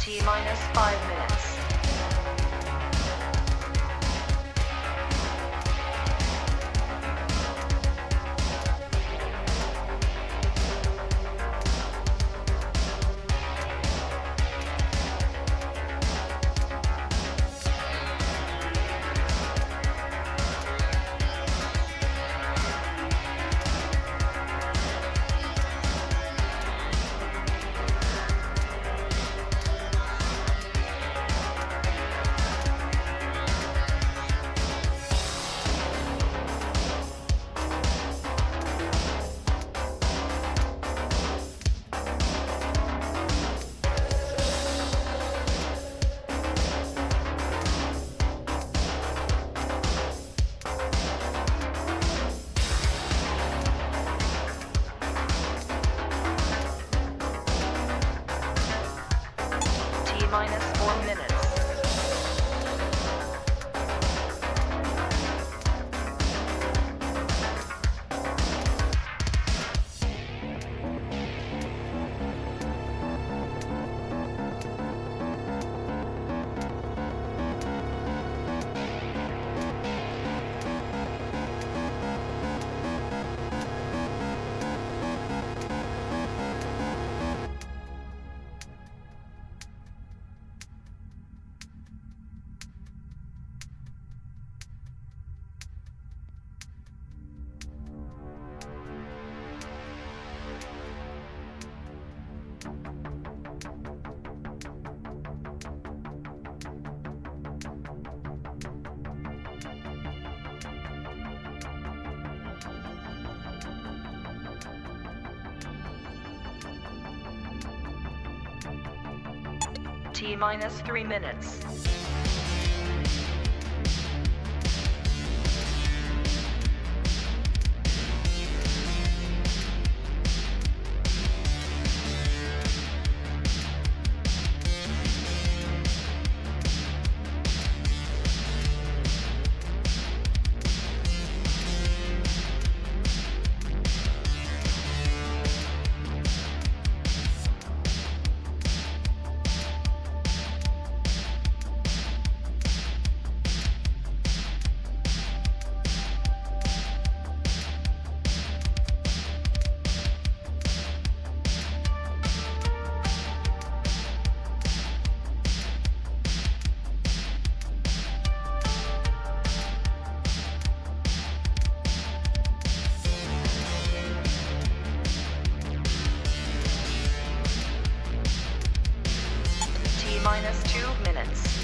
T-minus 5 minutes. T-minus 4 minutes. T-minus 3 minutes. T-minus 2 minutes.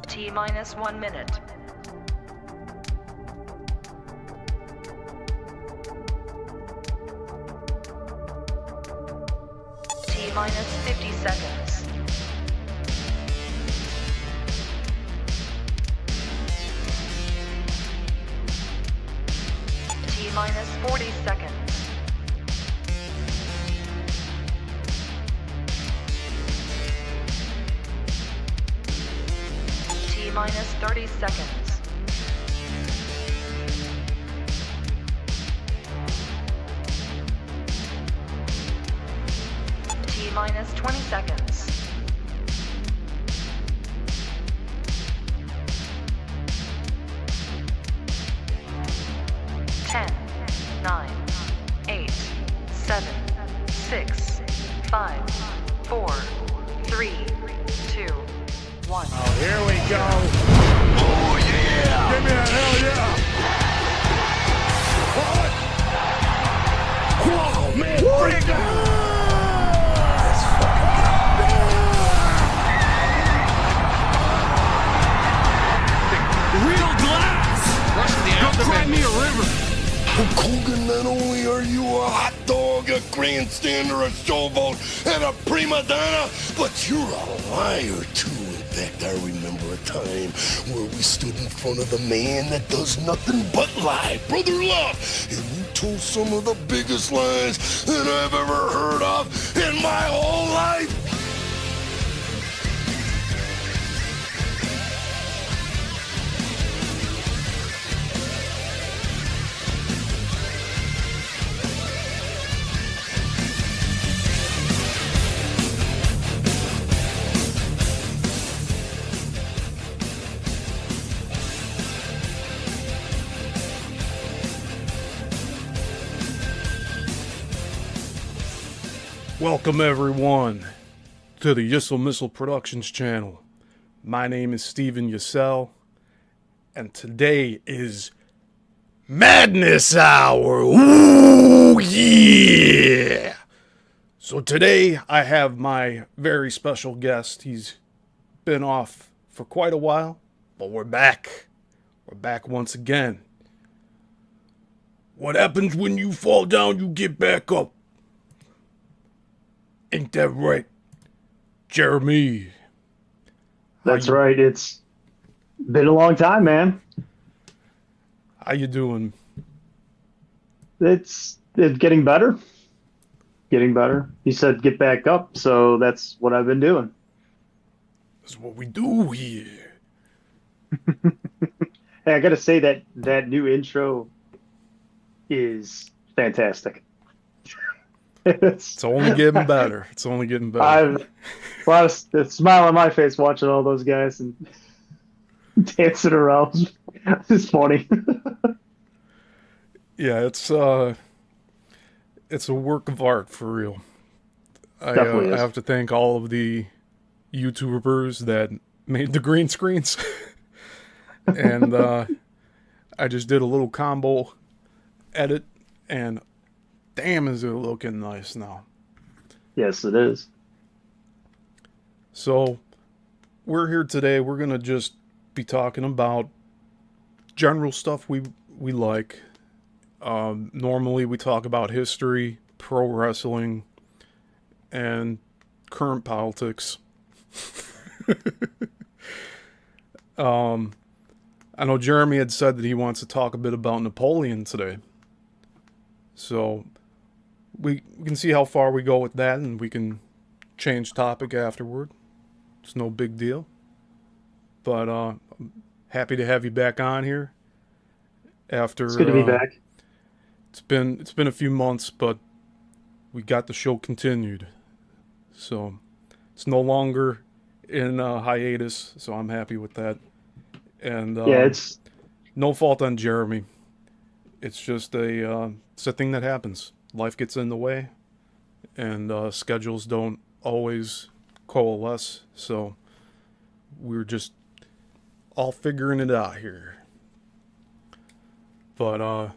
T-minus 1 minute. T-minus 50 seconds. T-minus 40 seconds. T-minus 30 seconds. T-minus 20 seconds. Ten, 9, 8, 7, 6, 5, 4, 3, 2, 1. Oh, here we go. Oh, yeah! Give me that hell yeah. Whoa, man! Break down! Real glass! Rushing the Go abdomen. cry me a river. Hulk Hogan, not only are you a hot dog, a grandstander, a showboat, and a prima donna, but you're a liar, too. In fact, I remember a time where we stood in front of the man that does nothing but lie, Brother Love, and you told some of the biggest lies that I've ever heard of in my whole life. Welcome everyone to the Yissilmissil Productions channel. My name is Steven Yissil, and today is Madness Hour. Ooh yeah! So today I have my very special guest. He's been off for quite a while, but we're back. We're back once again. What happens when you fall down, you get back up. Ain't that right, Jeremy? That's right. It's been a long time, man. How you doing? It's getting better. Getting better. You said get back up, so that's what I've been doing. That's what we do here. Hey, I gotta say that new intro is fantastic. It's only getting better. It's only getting better. I've a lot of a smile on my face watching all those guys and dancing around. It's funny. Yeah, it's a work of art for real. Definitely I is. have to thank all of the YouTubers that made the green screens, and I just did a little combo edit, and damn, is it looking nice now. Yes, it is. So, we're here today. We're going to just be talking about general stuff we like. Normally, we talk about history, pro wrestling, and current politics. I know Jeremy had said that he wants to talk a bit about Napoleon today. So, we can see how far we go with that, and we can change topic afterward. It's no big deal. But I'm happy to have you back on here. After It's good to be back. It's been a few months, but we got the show continued. So it's no longer in hiatus, so I'm happy with that. And Yeah, it's no fault on Jeremy. It's just it's a thing that happens. Life gets in the way, and schedules don't always coalesce. So we're just all figuring it out here. But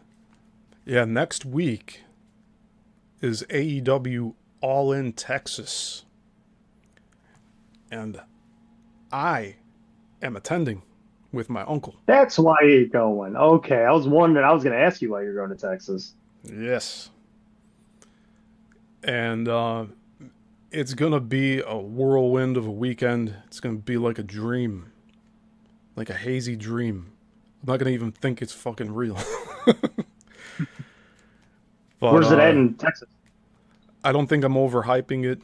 yeah, next week is AEW All in Texas, and I am attending with my uncle. that's why you're going. Okay, I was wondering. I was going to ask you why you're going to Texas. Yes. And it's going to be a whirlwind of a weekend. It's going to be like a dream. Like a hazy dream. I'm not going to even think it's fucking real. But, Where's it at in Texas? I don't think I'm overhyping it,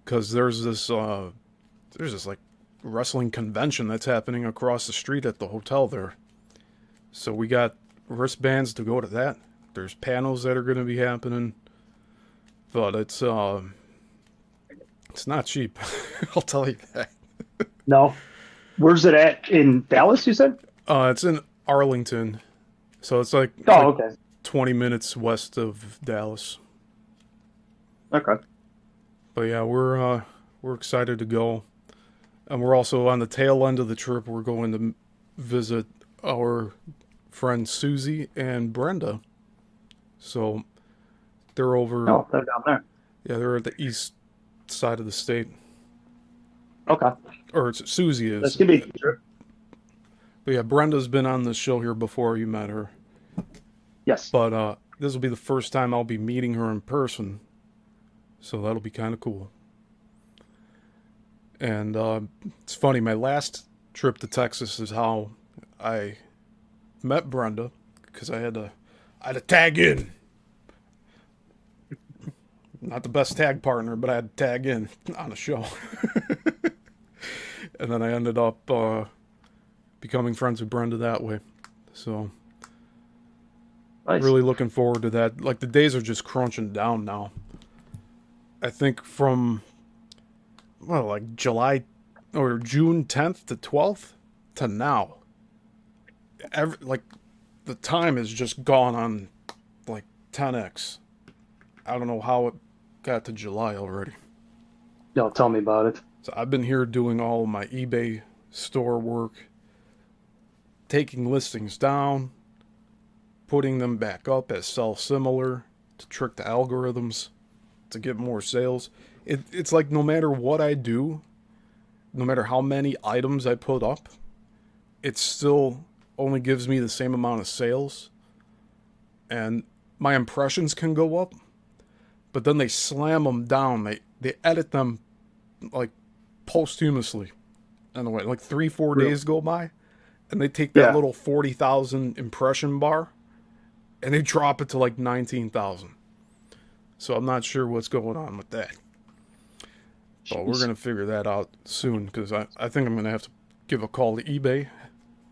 because there's this like wrestling convention that's happening across the street at the hotel there. So we got wristbands to go to that. There's panels that are going to be happening, but it's not cheap. I'll tell you that. No. Where's it at in Dallas? You said? It's in Arlington, so it's like, Oh, like okay. 20 minutes west of Dallas. Okay. But yeah, we're excited to go. And we're also on the tail end of the trip. We're going to visit our friends Susie and Brenda. So they're over. Oh, they're down there. Yeah, they're at the east side of the state. Okay. Or Susie This is. could be true. But yeah, Brenda's been on the show here before. You met her. Yes. But this will be the first time I'll be meeting her in person. So that'll be kind of cool. And it's funny, my last trip to Texas is how I met Brenda, because I had to tag in. Not the best tag partner, but I had to tag in on a show. And then I ended up becoming friends with Brenda that way. So Nice. really looking forward to that. Like, the days are just crunching down now. I think from, well, like July or June 10th to 12th to now. Like, the time has just gone on like 10x. I don't know how it got to July already. Don't tell me about it. So I've been here doing all of my eBay store work, taking listings down, putting them back up as sell similar to trick the algorithms to get more sales. It's like no matter what I do, no matter how many items I put up, it still only gives me the same amount of sales. And my impressions can go up, but then they slam them down. They edit them like posthumously in a way. Like 3-4 Really? days go by, and they take that Yeah. little 40,000 impression bar and they drop it to like 19,000. So I'm not sure what's going on with that. But we're Jeez. going to figure that out soon, because I think I'm going to have to give a call to eBay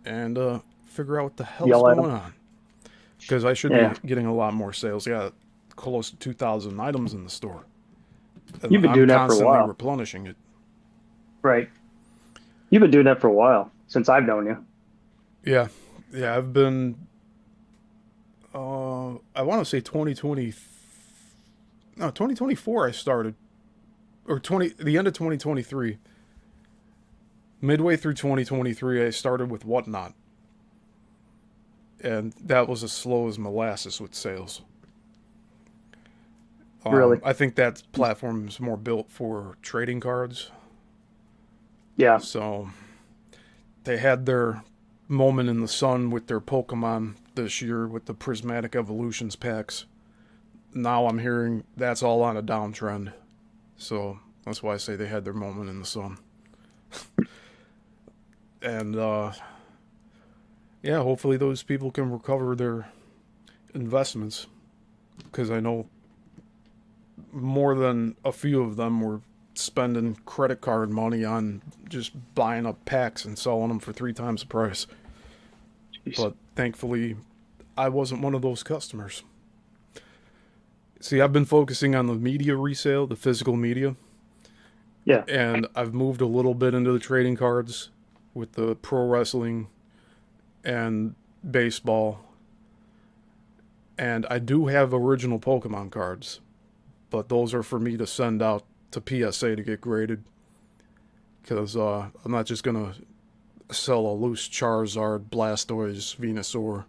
and figure out what the hell's Yell at going them. on. Because I should Yeah. be getting a lot more sales. Yeah, close to 2,000 items in the store. And You've been doing that for a constantly while. replenishing it. Right. You've been doing that for a while, since I've known you. Yeah, I've been. I want to say 2020. No, 2024. I started, or the end of 2023. Midway through 2023, I started with Whatnot, and that was as slow as molasses with sales. Really? I think that platform is more built for trading cards. Yeah. So they had their moment in the sun with their Pokemon this year with the Prismatic Evolutions packs. Now I'm hearing that's all on a downtrend. So that's why I say they had their moment in the sun. And yeah, hopefully those people can recover their investments, because I know more than a few of them were spending credit card money on just buying up packs and selling them for 3 times the price. Jeez. But thankfully, I wasn't one of those customers. See, I've been focusing on the media resale, the physical media, Yeah. and I've moved a little bit into the trading cards with the pro wrestling and baseball. And I do have original Pokemon cards, but those are for me to send out to PSA to get graded, because I'm not just going to sell a loose Charizard, Blastoise, Venusaur.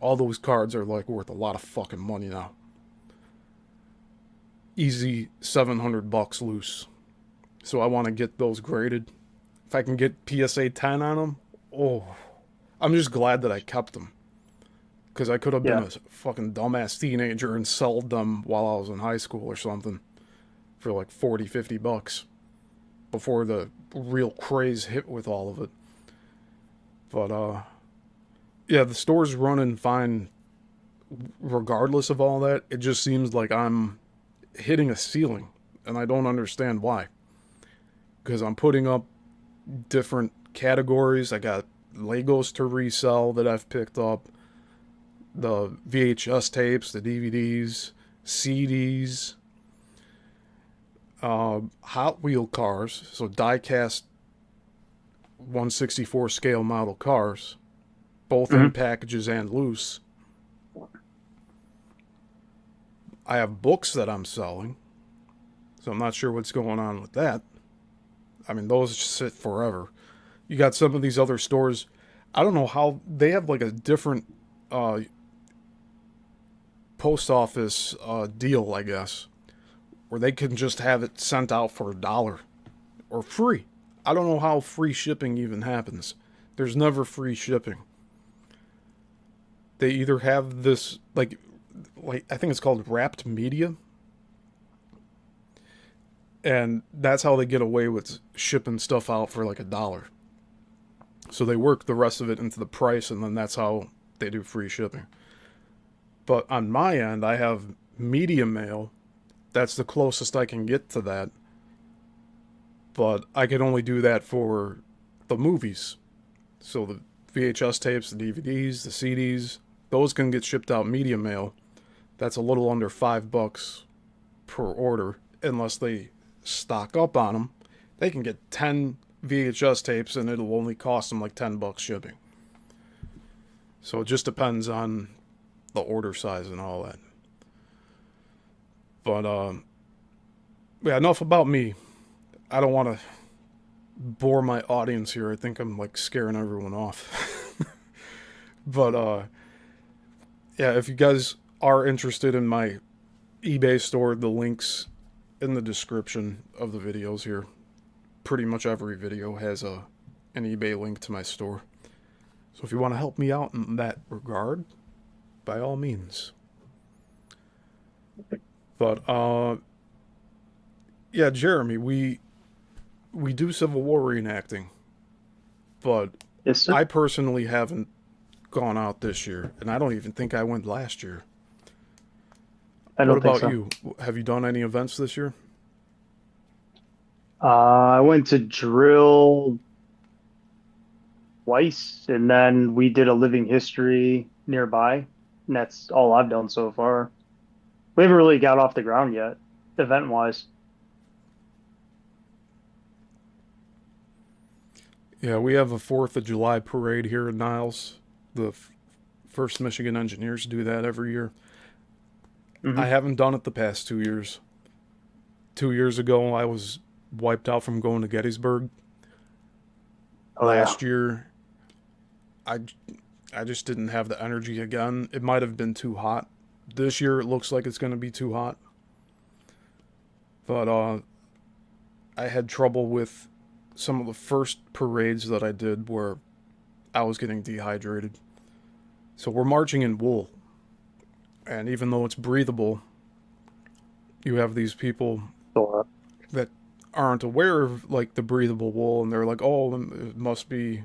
All those cards are like worth a lot of fucking money now. Easy $700 loose. So I want to get those graded. If I can get PSA 10 on them, oh, I'm just glad that I kept them. Because I could have been Yeah. a fucking dumbass teenager and sold them while I was in high school or something for like $40-50 before the real craze hit with all of it. But yeah, the store's running fine regardless of all that. It just seems like I'm hitting a ceiling, and I don't understand why. Because I'm putting up different categories. I got Legos to resell that I've picked up, the VHS tapes, the DVDs, CDs, Hot Wheel cars, so die-cast 1/64 scale model cars, both in packages and loose. I have books that I'm selling, so I'm not sure what's going on with that. I mean, those just sit forever. You got some of these other stores. I don't know how they have like a different post office deal, I guess, where they can just have it sent out for $1 or free. I don't know how free shipping even happens. There's never free shipping. They either have this like I think it's called wrapped media, and that's how they get away with shipping stuff out for like $1. So they work the rest of it into the price, and then that's how they do free shipping. But on my end, I have media mail. That's the closest I can get to that. But I can only do that for the movies. So the VHS tapes, the DVDs, the CDs, those can get shipped out media mail. That's a little under $5 per order, unless they stock up on them. They can get 10 VHS tapes and it'll only cost them like $10 shipping. So it just depends on the order size and all that. But yeah, enough about me. I don't want to bore my audience here. I think I'm like scaring everyone off. But yeah, if you guys are interested in my eBay store, the links in the description of the videos here. Pretty much every video has an eBay link to my store. So if you want to help me out in that regard, by all means. But yeah, Jeremy, we do Civil War reenacting, but Yes, sir. I personally haven't gone out this year, and I don't even think I went last year. I don't What think about so. you? Have you done any events this year? I went to drill twice, and then we did a living history nearby, and that's all I've done so far. We haven't really got off the ground yet, event-wise. Yeah, we have a 4th of July parade here in Niles. The First Michigan Engineers do that every year. Mhm. I haven't done it the past 2 years. 2 years ago, I was wiped out from going to Gettysburg. Oh, yeah. Last year, I just didn't have the energy again. It might have been too hot. This year, it looks like it's going to be too hot. But I had trouble with some of the first parades that I did where I was getting dehydrated. So we're marching in wool. And even though it's breathable, you have these people So, that aren't aware of like the breathable wool, and they're like, oh, it must be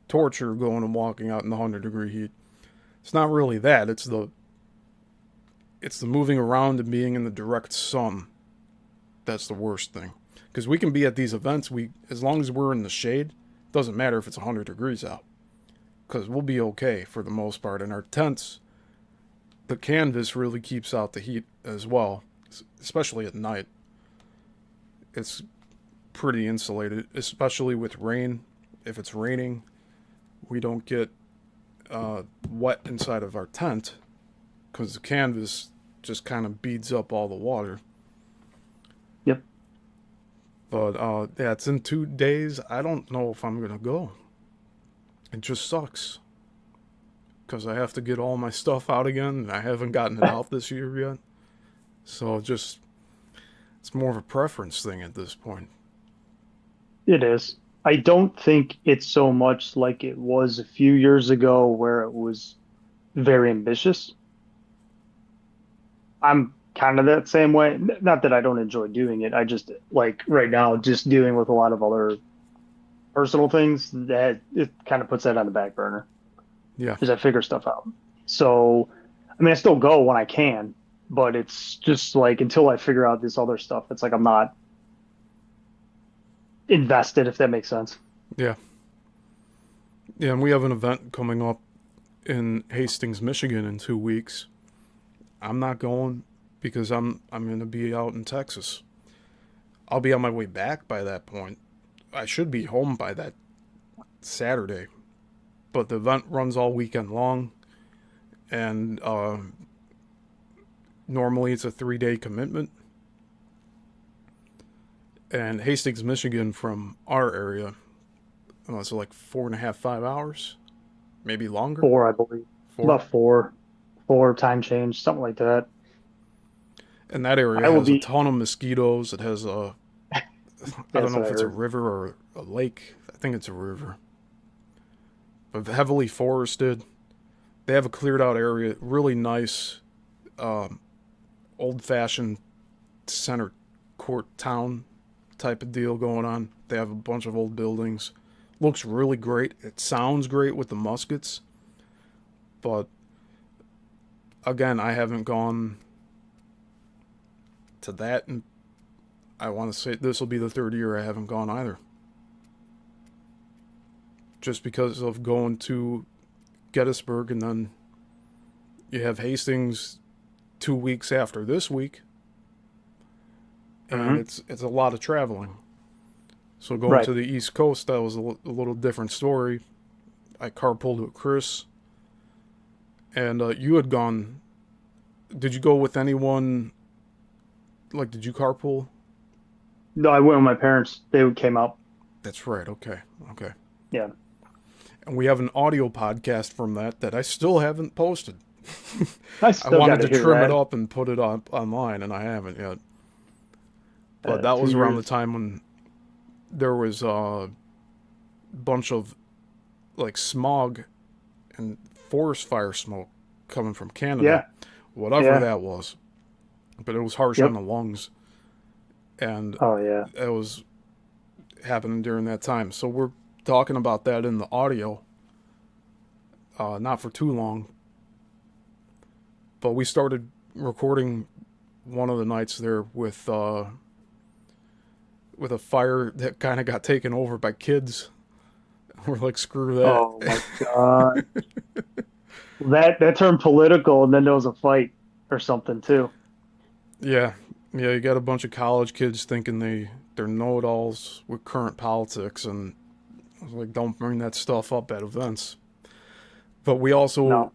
torture going and walking out in the 100-degree heat. It's not really that. It's the moving around and being in the direct sun. That's the worst thing. Because we can be at these events, as long as we're in the shade, it doesn't matter if it's 100 degrees out. Because we'll be okay for the most part. And our tents, the canvas really keeps out the heat as well, especially at night. It's pretty insulated, especially with rain. If it's raining, we don't get wet inside of our tent because the canvas just kind of beads up all the water. yep. But yeah, it's in 2 days. I don't know if I'm gonna go. It just sucks because I have to get all my stuff out again, and I haven't gotten it out this year yet. So it's more of a preference thing at this point. It is. I don't think it's so much like it was a few years ago where it was very ambitious. I'm kind of that same way. Not that I don't enjoy doing it. I just like right now just dealing with a lot of other personal things that it kind of puts that on the back burner Yeah, as I figure stuff out. So, I mean, I still go when I can, but it's just like until I figure out this other stuff, it's like I'm not invested, if that makes sense. yeah, yeah. And we have an event coming up in Hastings, Michigan, in 2 weeks. I'm not going because I'm going to be out in Texas. I'll be on my way back by that point. I should be home by that Saturday, but the event runs all weekend long, and normally it's a 3-day commitment. And Hastings, Michigan, from our area, it's like 4.5, 5 hours, maybe longer. 4, I believe. 4. About 4 time change, something like that. And that area I will has a be. ton of mosquitoes. It has a, I don't That's know what if I it's a heard. river or a lake. I think it's a river. But heavily forested. They have a cleared out area, really nice, old fashioned center court town type of deal going on. They have a bunch of old buildings. Looks really great. It sounds great with the muskets. But again, I haven't gone to that, and I want to say this will be the third year I haven't gone either. Just because of going to Gettysburg, and then you have Hastings 2 weeks after this week, and Mhm. it's a lot of traveling. So going Right. to the East Coast, that was a little different story. I carpooled with Chris, and you had gone. Did you go with anyone? Like, did you carpool? No, I went with my parents. They came out. That's right. Okay. Okay. Yeah. And we have an audio podcast from that I still haven't posted. I I still got wanted to to hear trim it that. up and put it up online, and I haven't yet. But that Two was around the years. time when there was a bunch of like smog and forest fire smoke coming from Canada, Yeah. whatever Yeah. that was. But it was harsh on Yep. the lungs, and Oh yeah. it was happening during that time. So we're talking about that in the audio, not for too long. But we started recording one of the nights there with a fire that kind of got taken over by kids. We're like, screw that. Oh my God. That turned political, and then there was a fight or something too. Yeah, yeah. You got a bunch of college kids thinking they're know-it-alls with current politics, and I was like, don't bring that stuff up at events. But No.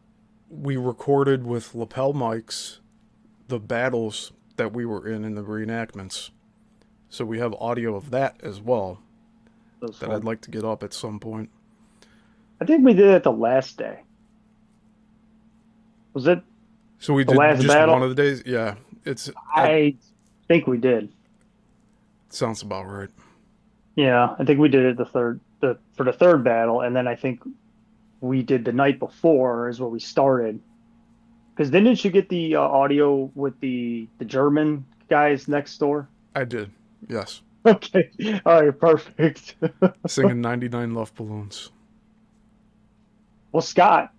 we recorded with lapel mics the battles that we were in the reenactments. So we have audio of that as well It was that fun. I'd like to get up at some point. I think we did it the last day. Was it So we the did last just one battle? of the days. Yeah, it I think we did. sounds about right. Yeah, I think we did it for the third battle, and then I think we did the night before is where we started. Because didn't you get the audio with the German guys next door? I did. Yes, Okay, all right, perfect. singing 99 Love Balloons. Well, Scott,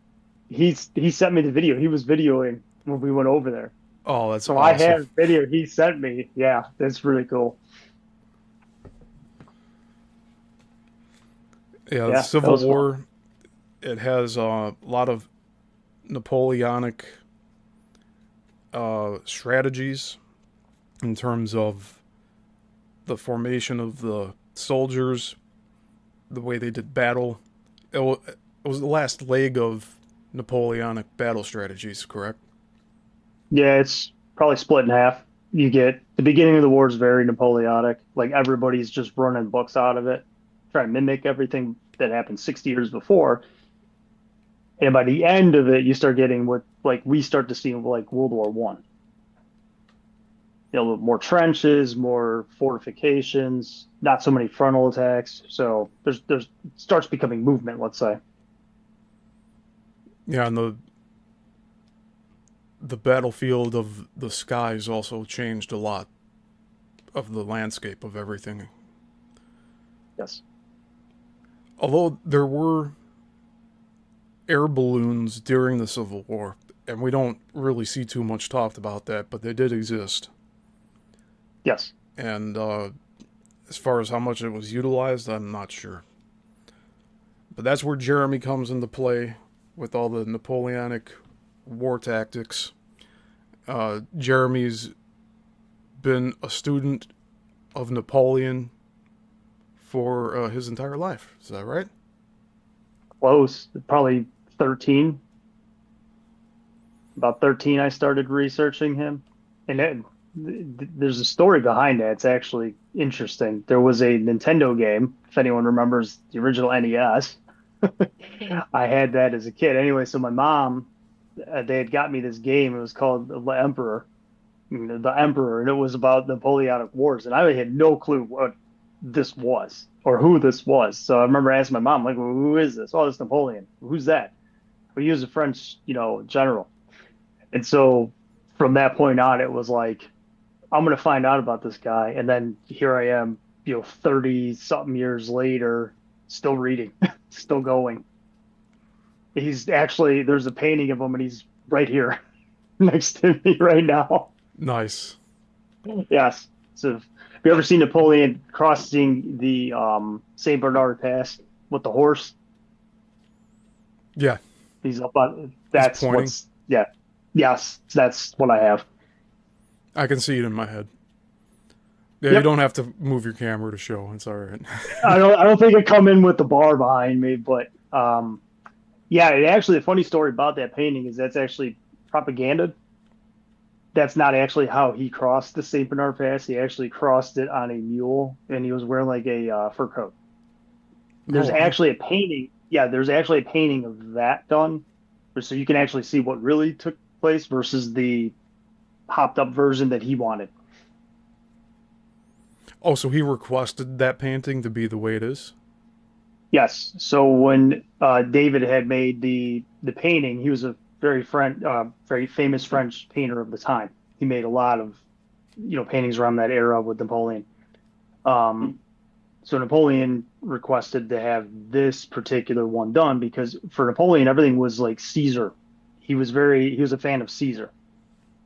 he sent me the video. He was videoing when we went over there. Oh, that's So I awesome. have video he sent me. Yeah, that's really cool. Yeah, the Yeah, that Civil was fun. War. It has a lot of Napoleonic strategies in terms of the formation of the soldiers, the way they did battle. It was the last leg of Napoleonic battle strategies, correct? Yeah, it's probably split in half. You get the beginning of the war is very Napoleonic. Like everybody's just running books out of it, trying to mimic everything that happened 60 years before. And by the end of it, you start getting what like we start to see like World War One. More trenches, more fortifications, not so many frontal attacks. So there's starts becoming movement, let's say. Yeah, and the battlefield of the skies also changed a lot of the landscape of everything. Yes. Although there were air balloons during the Civil War, and we don't really see too much talked about that, but they did exist. Yes. And as far as how much it was utilized, I'm not sure. But that's where Jeremy comes into play with all the Napoleonic war tactics. Jeremy's been a student of Napoleon for his entire life. Is that right? Close. Probably 13. About 13, I started researching him. And there's a story behind that. It's actually interesting. There was a Nintendo game, if anyone remembers the original NES. I had that as a kid. Anyway, so my mom, they had got me this game. It was called The Emperor, the Emperor, and it was about the Napoleonic Wars. And I had no clue what this was or who this was. So I remember asking my mom, like, well, who is this? Oh, it's Napoleon. Who's that? Well, he was a French, general. And so from that point on, it was like, I'm going to find out about this guy. And then here I am, 30 something years later, still reading, still going. He's actually, there's a painting of him and he's right here next to me right now. Nice. Yes. So have you ever seen Napoleon crossing the St. Bernard Pass with the horse? Yeah. He's up on, that's pointing. what's, yeah. Yes, that's what I have. I can see it in my head. Yeah, Yep. you don't have to move your camera to show. It's all right. I don't think it come in with the bar behind me, but yeah, actually, the funny story about that painting is that's actually propaganda. That's not actually how he crossed the St. Bernard Pass. He actually crossed it on a mule, and he was wearing like a fur coat. There's wow. actually a painting. Yeah, there's actually a painting of that done, so you can actually see what really took place versus the hopped up version that he wanted. Oh, so he requested that painting to be the way it is? Yes. So when David had made the painting, he was a very famous French painter of the time. He made a lot of paintings around that era with Napoleon. So Napoleon requested to have this particular one done because for Napoleon everything was like Caesar. He was a fan of Caesar.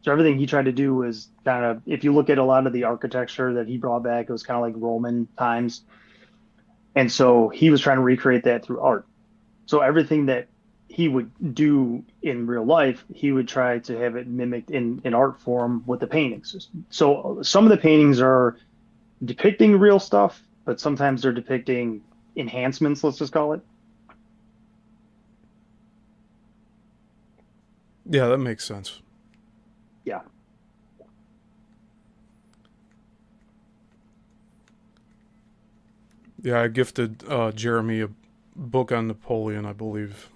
So everything he tried to do was kind of, if you look at a lot of the architecture that he brought back, it was kind of like Roman times. And so he was trying to recreate that through art. So everything that he would do in real life, he would try to have it mimicked in art form with the paintings. So some of the paintings are depicting real stuff, but sometimes they're depicting enhancements, let's just call it. Yeah, that makes sense. Yeah. Yeah, I gifted Jeremy a book on Napoleon, I believe,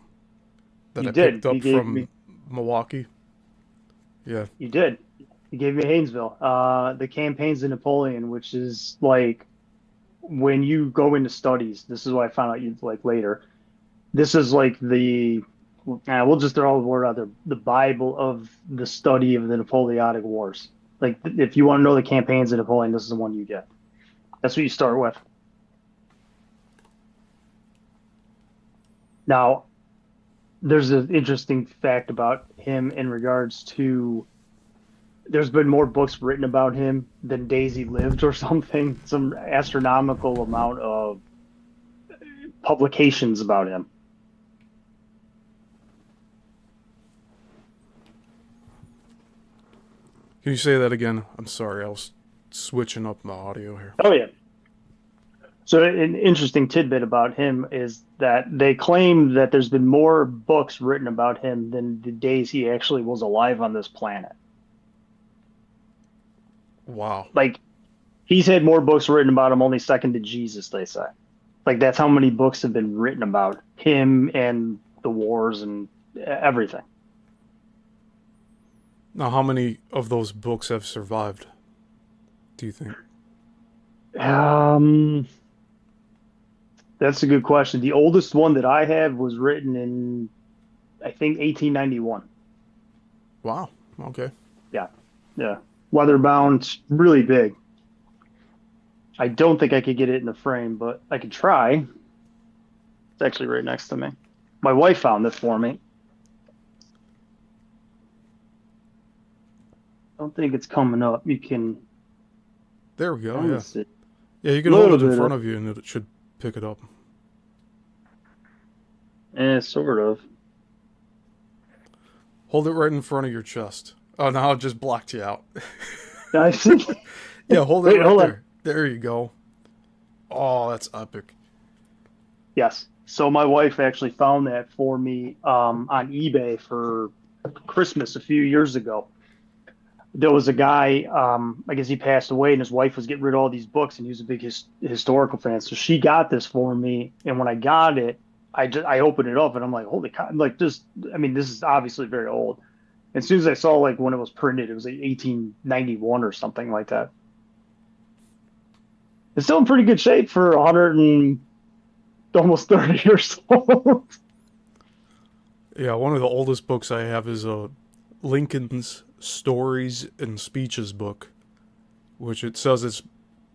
that You I did. picked up You gave from me. Milwaukee. Yeah. You did. You gave me Haynesville. The Campaigns of Napoleon, which is like when you go into studies. This is what I found out you like later. This is like we'll just throw the word out there, the Bible of the study of the Napoleonic Wars. Like if you want to know the campaigns of Napoleon, this is the one you get. That's what you start with. Now, there's an interesting fact about him in regards to there's been more books written about him than days he lived or something, some astronomical amount of publications about him. Can you say that again? I'm sorry, I was switching up my audio here. Oh, yeah. So an interesting tidbit about him is that they claim that there's been more books written about him than the days he actually was alive on this planet. Wow. Like, he's had more books written about him only second to Jesus, they say. Like, that's how many books have been written about him and the wars and everything. Now, how many of those books have survived, do you think? That's a good question. The oldest one that I have was written in, I think, 1891. Wow. Okay. Yeah, yeah. Weatherbound, really big. I don't think I could get it in the frame, but I could try. It's actually right next to me. My wife found this for me. I don't think it's coming up. You can. There we go, Let me yeah. see. Yeah, you can Little hold it in bit front of- of you and it should pick it up. Sort of. Hold it right in front of your chest. Oh, now it just blocked you out. I think. Yeah, hold it Wait, right hold on. there. There you go. Oh, that's epic. Yes. So my wife actually found that for me on eBay for Christmas a few years ago. there was a guy, I guess he passed away, and his wife was getting rid of all these books, and he was a big historical fan. So she got this for me, and when I got it, I opened it up, and I'm like, holy cow! Like this, I mean, this is obviously very old. As soon as I saw like when it was printed, it was like 1891 or something like that. It's still in pretty good shape for 100 and almost 30 years old. Yeah, one of the oldest books I have is Lincoln's Stories and Speeches book, which it says it's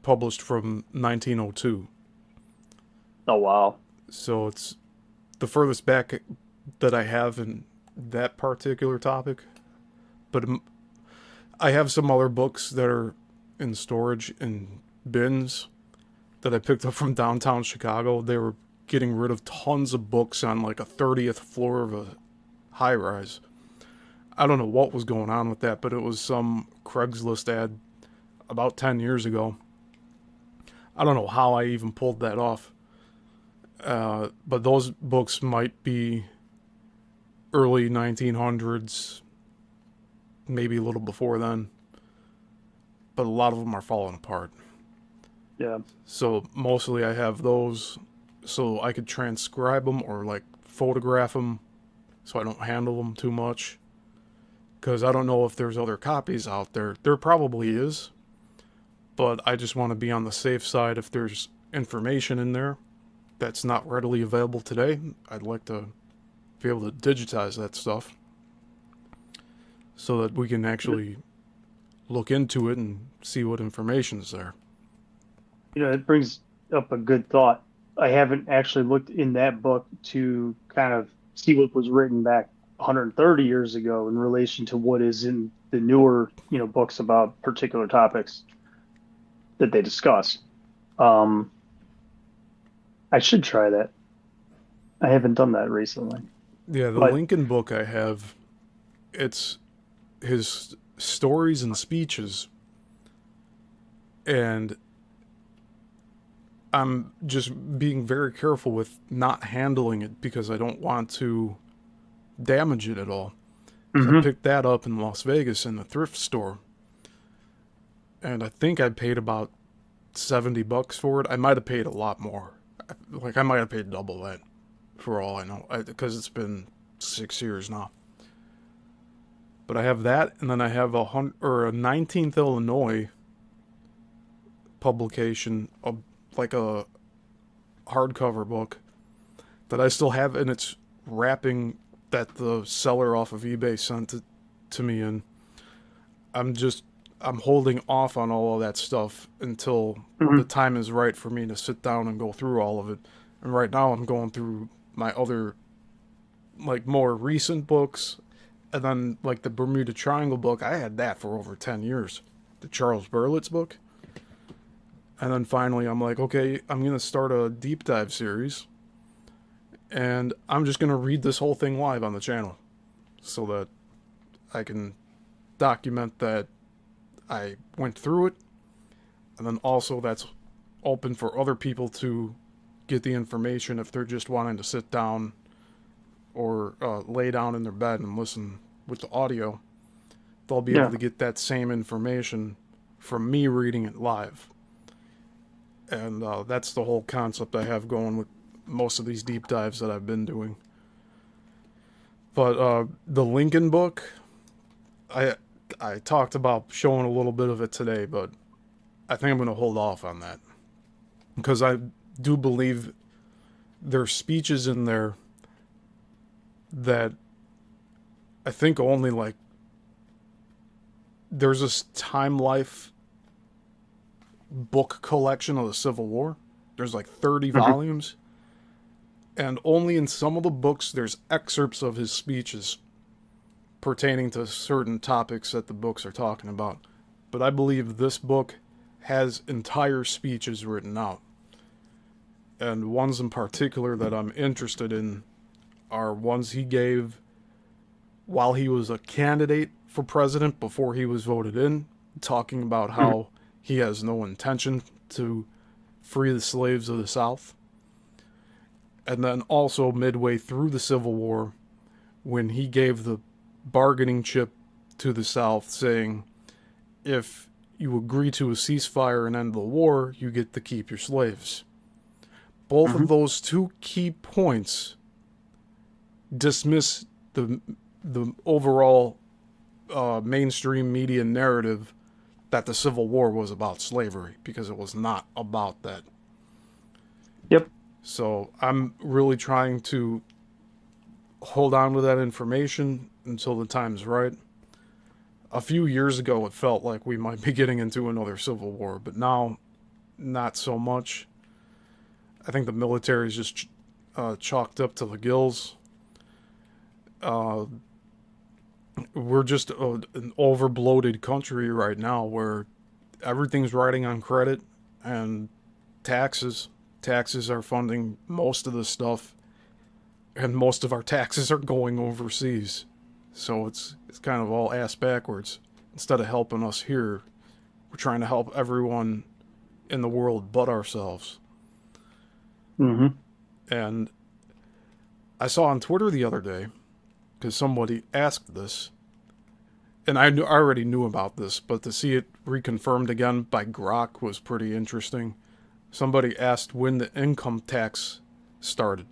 published from 1902. Oh wow. So it's the furthest back that I have in that particular topic. But I have some other books that are in storage in bins that I picked up from downtown Chicago. They were getting rid of tons of books on like a 30th floor of a high rise. I don't know what was going on with that, but it was some Craigslist ad about 10 years ago. I don't know how I even pulled that off. But those books might be early 1900s, maybe a little before then. But a lot of them are falling apart. Yeah. So mostly I have those so I could transcribe them or like photograph them so I don't handle them too much. Because I don't know if there's other copies out there. There probably is. But I just want to be on the safe side if there's information in there that's not readily available today. I'd like to be able to digitize that stuff so that we can actually look into it and see what information's there. You know, it brings up a good thought. I haven't actually looked in that book to kind of see what was written back 130 years ago in relation to what is in the newer, books about particular topics that they discuss. I should try that. I haven't done that recently. Yeah, the But Lincoln book I have, it's his stories and speeches, and I'm just being very careful with not handling it because I don't want to damage it at all. So I mhm. picked that up in Las Vegas in the thrift store, and I think I paid about $70 for it. I might have paid a lot more. Like I might have paid double that, for all I know, because it's been 6 years now. But I have that, and then I have a 19th Illinois publication, like a hardcover book that I still have, and it's wrapping that the seller off of eBay sent it to me in. I'm holding off on all of that stuff until the Mhm. time is right for me to sit down and go through all of it. And right now I'm going through my other, like, more recent books. And then, like, the Bermuda Triangle book, I had that for over 10 years. The Charles Berlitz book. And then finally I'm like, okay, I'm going to start a deep dive series. And I'm just going to read this whole thing live on the channel so that I can document that I went through it, and then also that's open for other people to get the information if they're just wanting to sit down or lay down in their bed and listen with the audio. They'll be able Yeah. to get that same information from me reading it live. And that's the whole concept I have going with most of these deep dives that I've been doing. But the Lincoln book, I talked about showing a little bit of it today, but I think I'm going to hold off on that. Because I do believe there's speeches in there that I think only like... There's this Time Life book collection of the Civil War. There's like 30 volumes. And only in some of the books there's excerpts of his speeches pertaining to certain topics that the books are talking about. But I believe this book has entire speeches written out. And ones in particular that I'm interested in are ones he gave while he was a candidate for president before he was voted in, talking about how he has no intention to free the slaves of the South. And then also midway through the Civil War, when he gave the bargaining chip to the South, saying, if you agree to a ceasefire and end the war, you get to keep your slaves. Both of those two key points dismiss the overall mainstream media narrative that the Civil War was about slavery, because it was not about that. Yep. So I'm really trying to hold on to that information until the time's right. A few years ago, it felt like we might be getting into another civil war, but now, not so much. I think the military is just chalked up to the gills. We're just an overbloated country right now where everything's riding on credit and taxes. Taxes are funding most of the stuff, and most of our taxes are going overseas. So it's kind of all ass backwards. Instead of helping us here, we're trying to help everyone in the world but ourselves. And I saw on Twitter the other day, because somebody asked this, and I already knew about this, but to see it reconfirmed again by Grok was pretty interesting. Somebody asked when the income tax started.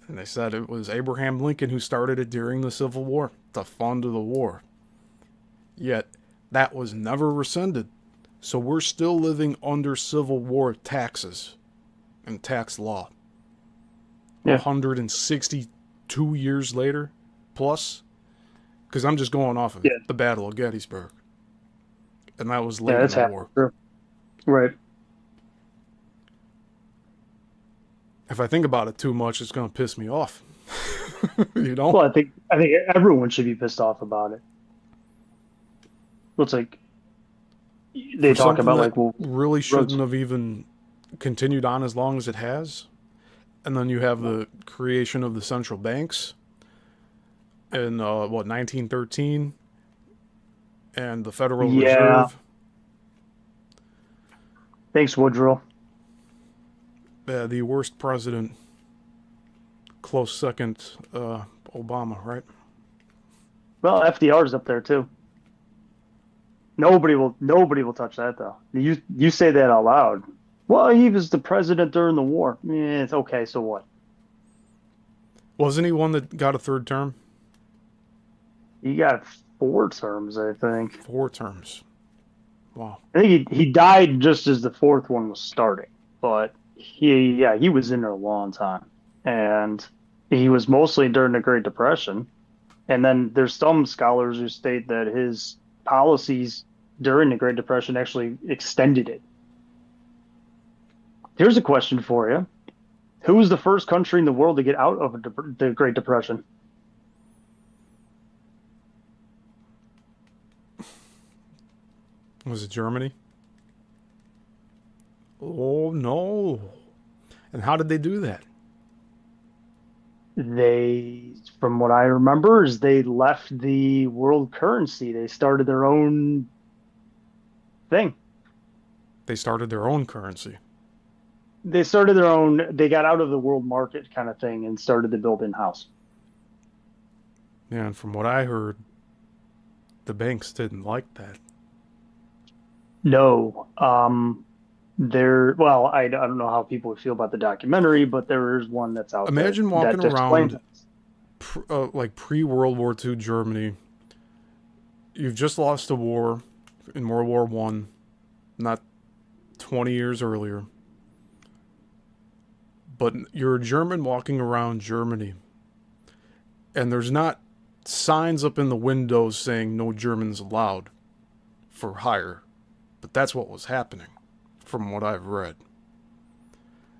And they said it was Abraham Lincoln who started it during the Civil War, to fund the war. Yet, that was never rescinded. So we're still living under Civil War taxes and tax law. Yeah. 162 years later, plus. Because I'm just going off of the Battle of Gettysburg. And that was late in the war. True. Right. If I think about it too much, it's going to piss me off. You know? Well, I think everyone should be pissed off about it. Looks like they For talk about that like, well, really shouldn't have even continued on as long as it has. And then you have the creation of the central banks in 1913, and the Federal Reserve. Thanks, Woodrow. The worst president, close second, Obama, right? Well, FDR's up there too. Nobody will touch that though. You say that out loud. Well, he was the president during the war. It's okay. So what? Wasn't he one that got a third term? He got 4 terms, I think. 4 terms. Wow. I think he died just as the 4th one was starting, but he was in there a long time, and he was mostly during the Great Depression. And then there's some scholars who state that his policies during the Great Depression actually extended it. Here's a question for you. Who was the first country in the world to get out of the Great Depression? Was it Germany? Oh, no. And how did they do that? They, from what I remember, is they left the world currency. They started their own thing. They started their own currency. They started their own, they got out of the world market kind of thing and started to build in-house. Yeah, and from what I heard, the banks didn't like that. No. Well, I don't know how people would feel about the documentary, but there is one that's out Imagine there walking that around like pre-World War II Germany. You've just lost a war in World War I, not 20 years earlier. But you're a German walking around Germany, and there's not signs up in the windows saying no Germans allowed for hire. But that's what was happening, from what I've read.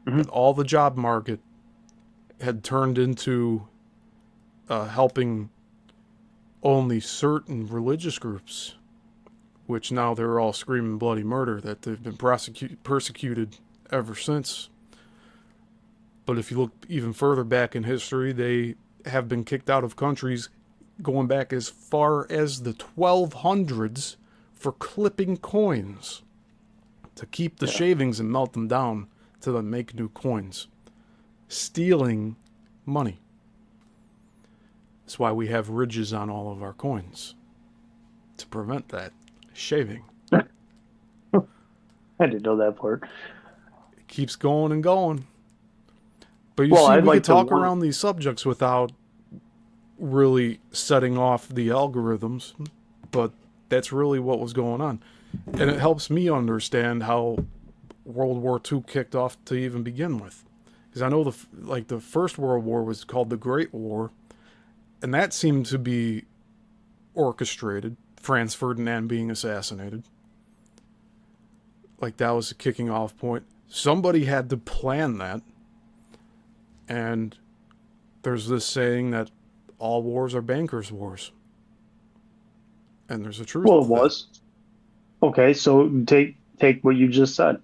But all the job market had turned into helping only certain religious groups, which now they're all screaming bloody murder, that they've been persecuted ever since. But if you look even further back in history, they have been kicked out of countries going back as far as the 1200s for clipping coins to keep the shavings and melt them down to then make new coins. Stealing money. That's why we have ridges on all of our coins. To prevent that. shaving. I didn't know that part. It keeps going and going. But you Well, see, I'd we like could to talk work- around these subjects without really setting off the algorithms, but that's really what was going on. And it helps me understand how World War II kicked off to even begin with. Because I know the First World War was called the Great War, and that seemed to be orchestrated. Franz Ferdinand being assassinated. Like that was the kicking off point. Somebody had to plan that. And there's this saying that all wars are bankers' wars. And there's a truth Well, to it that. was. Okay, so take what you just said,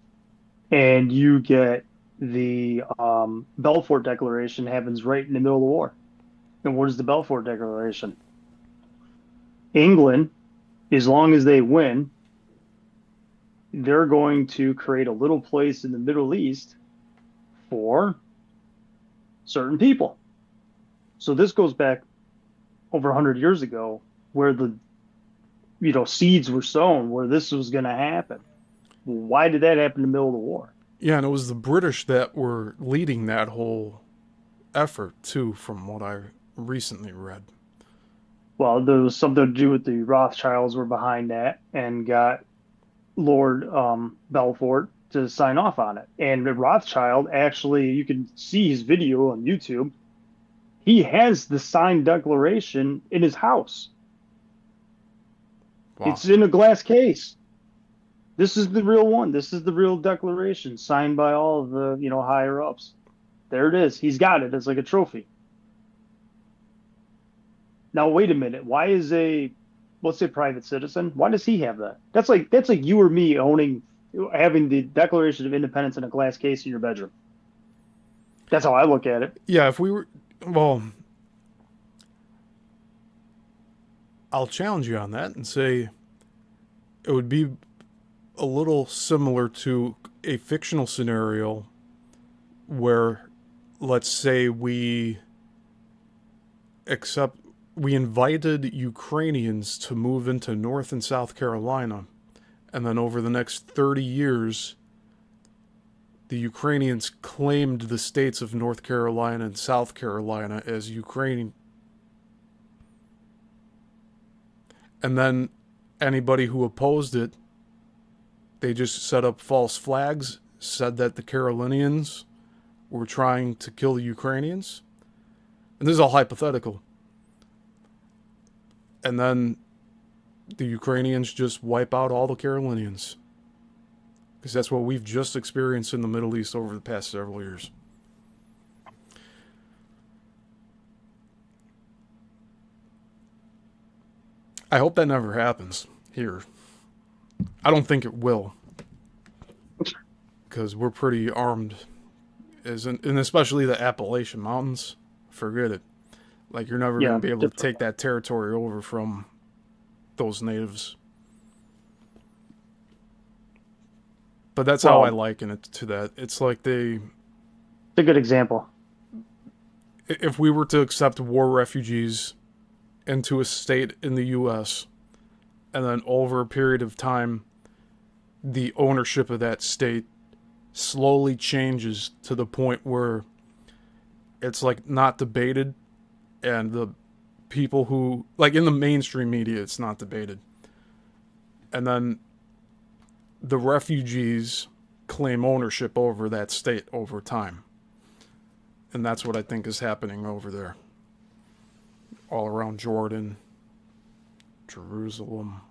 and you get the Balfour Declaration happens right in the middle of the war. And what is the Balfour Declaration? England, as long as they win, they're going to create a little place in the Middle East for certain people. So this goes back over 100 years ago, where the seeds were sown, where this was going to happen. Why did that happen in the middle of the war? Yeah, and it was the British that were leading that whole effort, too, from what I recently read. Well, there was something to do with the Rothschilds were behind that and got Lord Belfort to sign off on it. And Rothschild, actually, you can see his video on YouTube. He has the signed declaration in his house. Wow. It's in a glass case. This is the real one. This is the real declaration signed by all of the, higher ups. There it is. He's got it. It's like a trophy. Now, wait a minute. Why is let's say, private citizen? Why does he have that? That's like you or me having the Declaration of Independence in a glass case in your bedroom. That's how I look at it. Yeah, if we were... Well, I'll challenge you on that and say it would be a little similar to a fictional scenario where, let's say, we invited Ukrainians to move into North and South Carolina, and then over the next 30 years, the Ukrainians claimed the states of North Carolina and South Carolina as Ukraine. And then anybody who opposed it, they just set up false flags, said that the Carolinians were trying to kill the Ukrainians. And this is all hypothetical. And then the Ukrainians just wipe out all the Carolinians. Because that's what we've just experienced in the Middle East over the past several years. I hope that never happens here. I don't think it will. Because we're pretty armed. And especially the Appalachian Mountains. Forget it. Like, you're never going to be able to take that territory over from those natives. But that's how I liken it to that. It's like It's a good example. if we were to accept war refugees into a state in the U.S., and then over a period of time, the ownership of that state slowly changes to the point where it's like not debated, and the people who, like in the mainstream media, it's not debated. And then the refugees claim ownership over that state over time. And that's what I think is happening over there. All around Jordan, Jerusalem.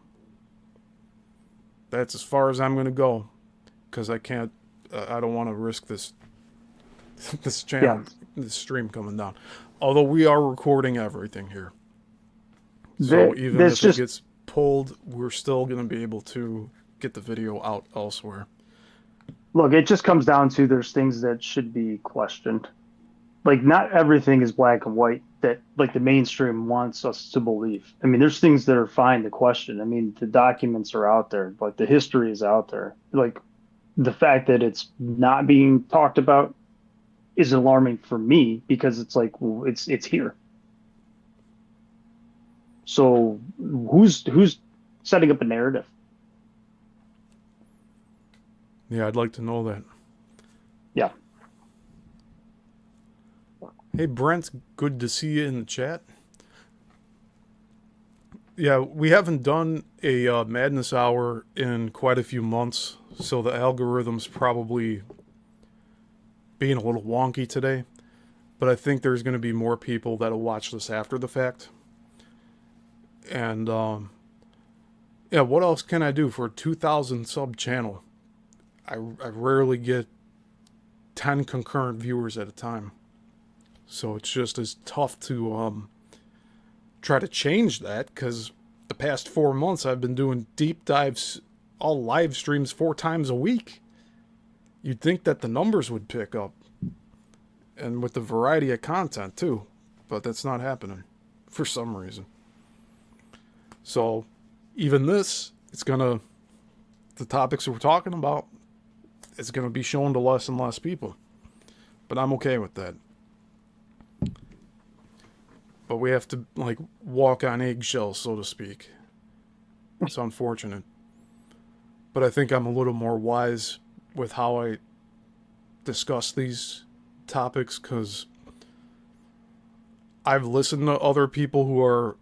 That's as far as I'm going to go. Because I don't want to risk this channel, this stream coming down. Although we are recording everything here. So even if it gets pulled, we're still going to be able to get the video out elsewhere. Look, it just comes down to there's things that should be questioned. Like, not everything is black and white that, like, the mainstream wants us to believe. I mean, there's things that are fine to question. I mean, the documents are out there. Like, the history is out there. Like, the fact that it's not being talked about is alarming for me, because it's like, well, it's here. So who's setting up a narrative? Yeah, I'd like to know that. Yeah. Hey, Brent, good to see you in the chat. Yeah, we haven't done a Madness Hour in quite a few months, so the algorithm's probably being a little wonky today. But I think there's going to be more people that'll watch this after the fact. And, yeah, what else can I do for a 2,000 sub channel? I rarely get 10 concurrent viewers at a time. So it's just as tough to try to change that, because the past 4 months I've been doing deep dives, all live streams 4 times a week. You'd think that the numbers would pick up, and with the variety of content too, but that's not happening for some reason. So even this, the topics we're talking about, it's gonna be shown to less and less people, but I'm okay with that. But we have to, like, walk on eggshells, so to speak. It's unfortunate. But I think I'm a little more wise with how I discuss these topics, because I've listened to other people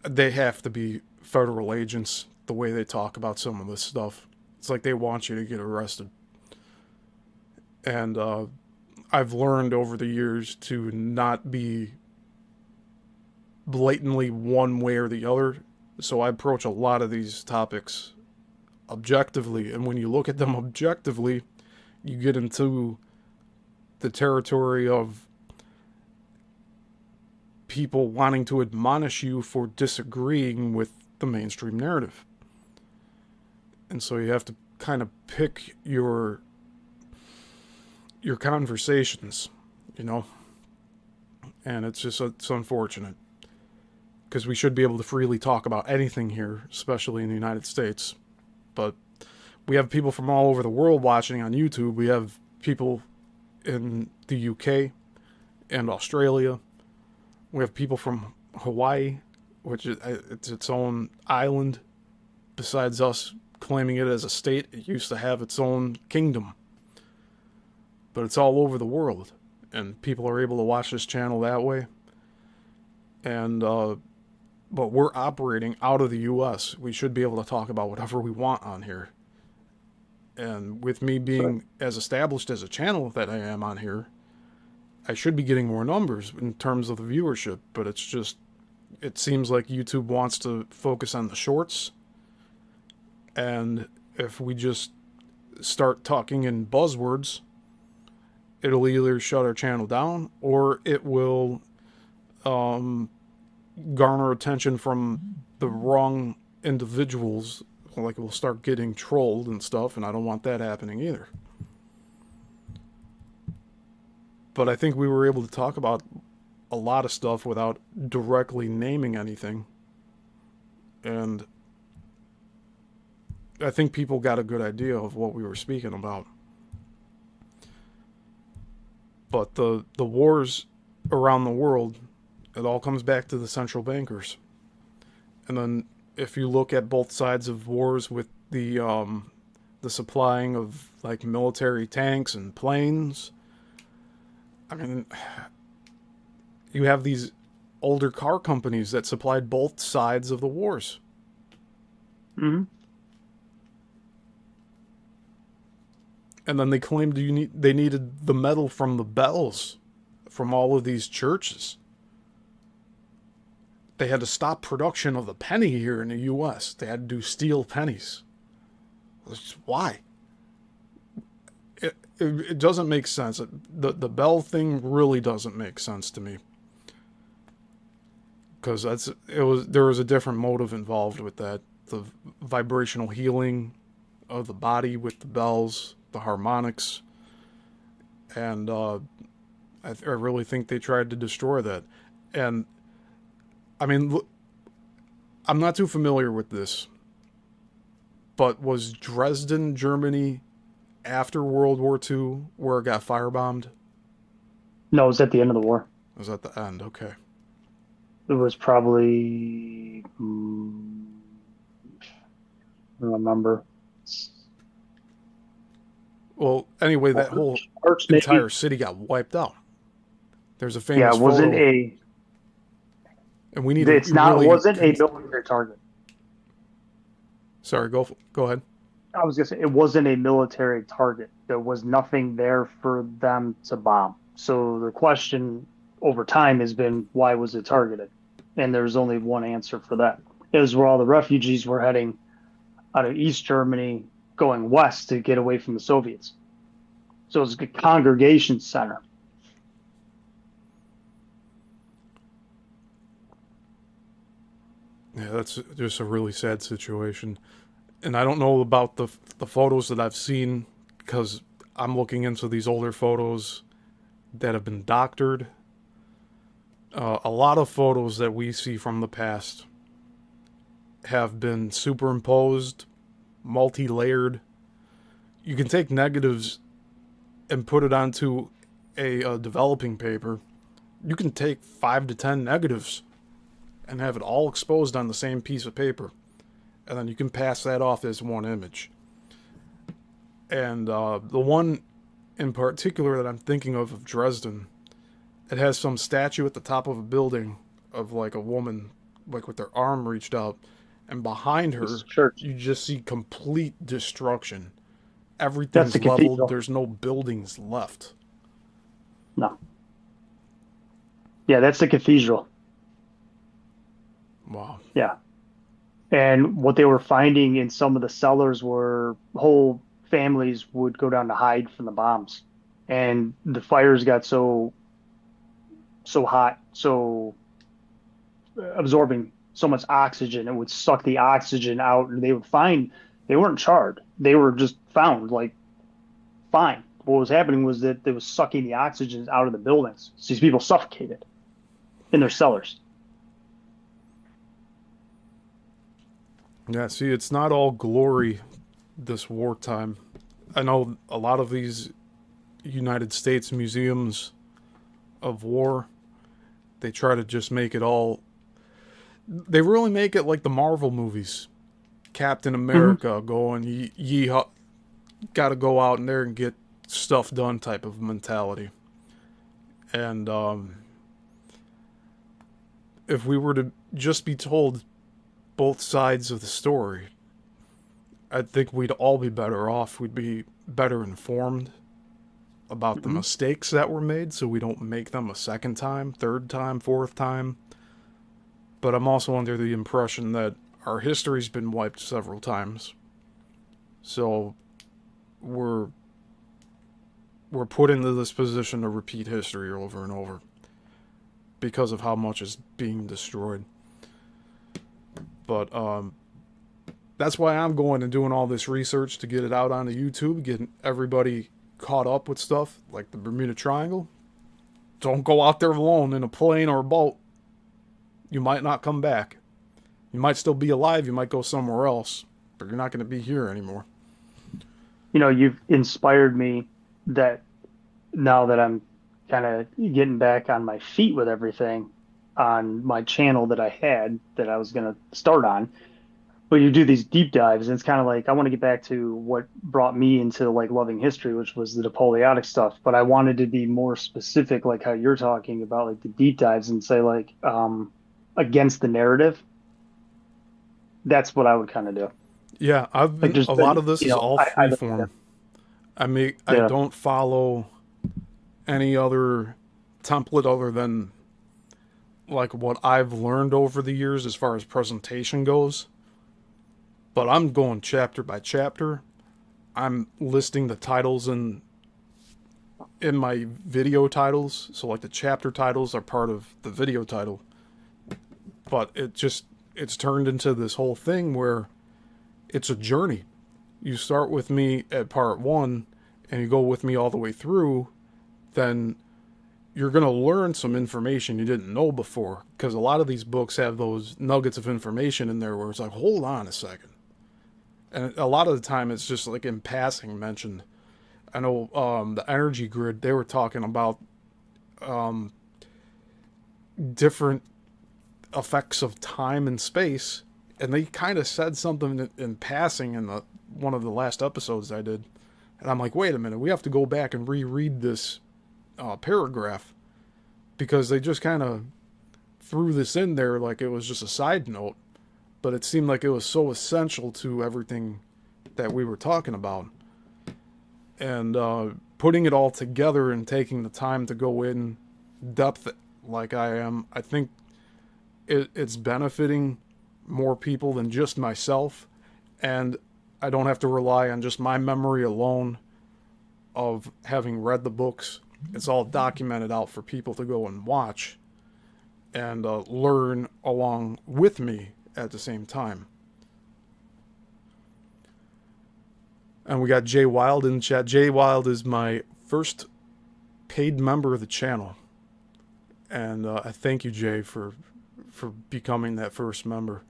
they have to be federal agents, the way they talk about some of this stuff. It's like they want you to get arrested. And I've learned over the years to not be blatantly one way or the other, so I approach a lot of these topics objectively, and when you look at them objectively, you get into the territory of people wanting to admonish you for disagreeing with the mainstream narrative. And so you have to kind of pick your conversations, you know? And it's unfortunate, because we should be able to freely talk about anything here, especially in the United States. But we have people from all over the world watching on YouTube. We have people in the UK and Australia. We have people from Hawaii, which is its own island. Besides us claiming it as a state, it used to have its own kingdom. But it's all over the world, and people are able to watch this channel that way. And but we're operating out of the U.S. We should be able to talk about whatever we want on here. And with me being as established as a channel that I am on here, I should be getting more numbers in terms of the viewership. But it's just, it seems like YouTube wants to focus on the shorts. And if we just start talking in buzzwords, it'll either shut our channel down, or it will garner attention from the wrong individuals. Like, we'll start getting trolled and stuff, and I don't want that happening either. But I think we were able to talk about a lot of stuff without directly naming anything. And I think people got a good idea of what we were speaking about. But the wars around the world, it all comes back to the central bankers. And then if you look at both sides of wars with the supplying of, like, military tanks and planes, I mean, you have these older car companies that supplied both sides of the wars. Mm-hmm. And then they claimed they needed the metal from the bells from all of these churches. They had to stop production of the penny here in the U.S. They had to do steel pennies. Why? It doesn't make sense. The bell thing really doesn't make sense to me. Because there was a different motive involved with that. The vibrational healing of the body with the bells, the harmonics, and I really think they tried to destroy that. And I mean, I'm not too familiar with this, but was Dresden, Germany, after World War II, where it got firebombed? No, it was at the end of the war. It was at the end, okay. It was probably, I don't remember. Well, anyway, that whole Arch entire maybe. city got wiped out. There's a Yeah, famous it wasn't photo, a. and we need to It's not. It really. wasn't a military target. Sorry, go ahead. I was gonna say it wasn't a military target. There was nothing there for them to bomb. So the question over time has been, why was it targeted? And there's only one answer for that. It was where all the refugees were heading out of East Germany, going west to get away from the Soviets. So it was a congregation center. Yeah, that's just a really sad situation. And I don't know about the photos that I've seen because I'm looking into these older photos that have been doctored. A lot of photos that we see from the past have been superimposed, multi-layered. You can take negatives and put it onto a developing paper. You can take 5 to 10 negatives and have it all exposed on the same piece of paper. And then you can pass that off as one image. And the one in particular that I'm thinking of Dresden, it has some statue at the top of a building of like a woman, like with their arm reached out. And behind her, Church. you just see complete destruction. That's Everything's the leveled. cathedral. There's no buildings left. No. Yeah, that's the cathedral. Wow. Yeah. And what they were finding in some of the cellars were whole families would go down to hide from the bombs. And the fires got so hot, so absorbing so much oxygen, it would suck the oxygen out, and they would find they weren't charred. They were just found like fine. What was happening was that they was sucking the oxygen out of the buildings. So these people suffocated in their cellars. Yeah, see, it's not all glory this wartime. I know a lot of these United States museums of war, they try to just make it all. They really make it like the Marvel movies. Captain America going, ye gotta go out in there and get stuff done type of mentality. And if we were to just be told both sides of the story, I think we'd all be better off. We'd be better informed about the mistakes that were made so we don't make them a second time, third time, fourth time. But I'm also under the impression that our history's been wiped several times. So we're put into this position to repeat history over and over because of how much is being destroyed. But that's why I'm going and doing all this research to get it out onto YouTube, getting everybody caught up with stuff like the Bermuda Triangle. Don't go out there alone in a plane or a boat. You might not come back. You might still be alive. You might go somewhere else, but you're not going to be here anymore. You know, you've inspired me that now that I'm kind of getting back on my feet with everything on my channel that I had that I was going to start on. But you do these deep dives, and it's kind of like I want to get back to what brought me into like loving history, which was the Napoleonic stuff. But I wanted to be more specific, like how you're talking about, like the deep dives, and say like against the narrative. That's what I would kind of do. Yeah, I've been. Like A lot of this is all freeform. I Yeah. don't follow any other template other than like what I've learned over the years as far as presentation goes. But I'm going chapter by chapter. I'm listing the titles in my video titles. So like the chapter titles are part of the video title. But it's turned into this whole thing where it's a journey. You start with me at part 1 and you go with me all the way through, then you're going to learn some information you didn't know before. Because a lot of these books have those nuggets of information in there where it's like, hold on a second. And a lot of the time it's just like in passing mentioned. I know the energy grid, they were talking about different effects of time and space. And they kind of said something in passing in one of the last episodes I did. And I'm like, wait a minute, we have to go back and reread this paragraph, because they just kind of threw this in there like it was just a side note, but it seemed like it was so essential to everything that we were talking about. And putting it all together and taking the time to go in depth like I am, I think it's benefiting more people than just myself, and I don't have to rely on just my memory alone of having read the books. It's all documented out for people to go and watch and learn along with me at the same time. And we got Jay Wild in the chat. Jay Wild is my first paid member of the channel. And I thank you, Jay, for becoming that first member.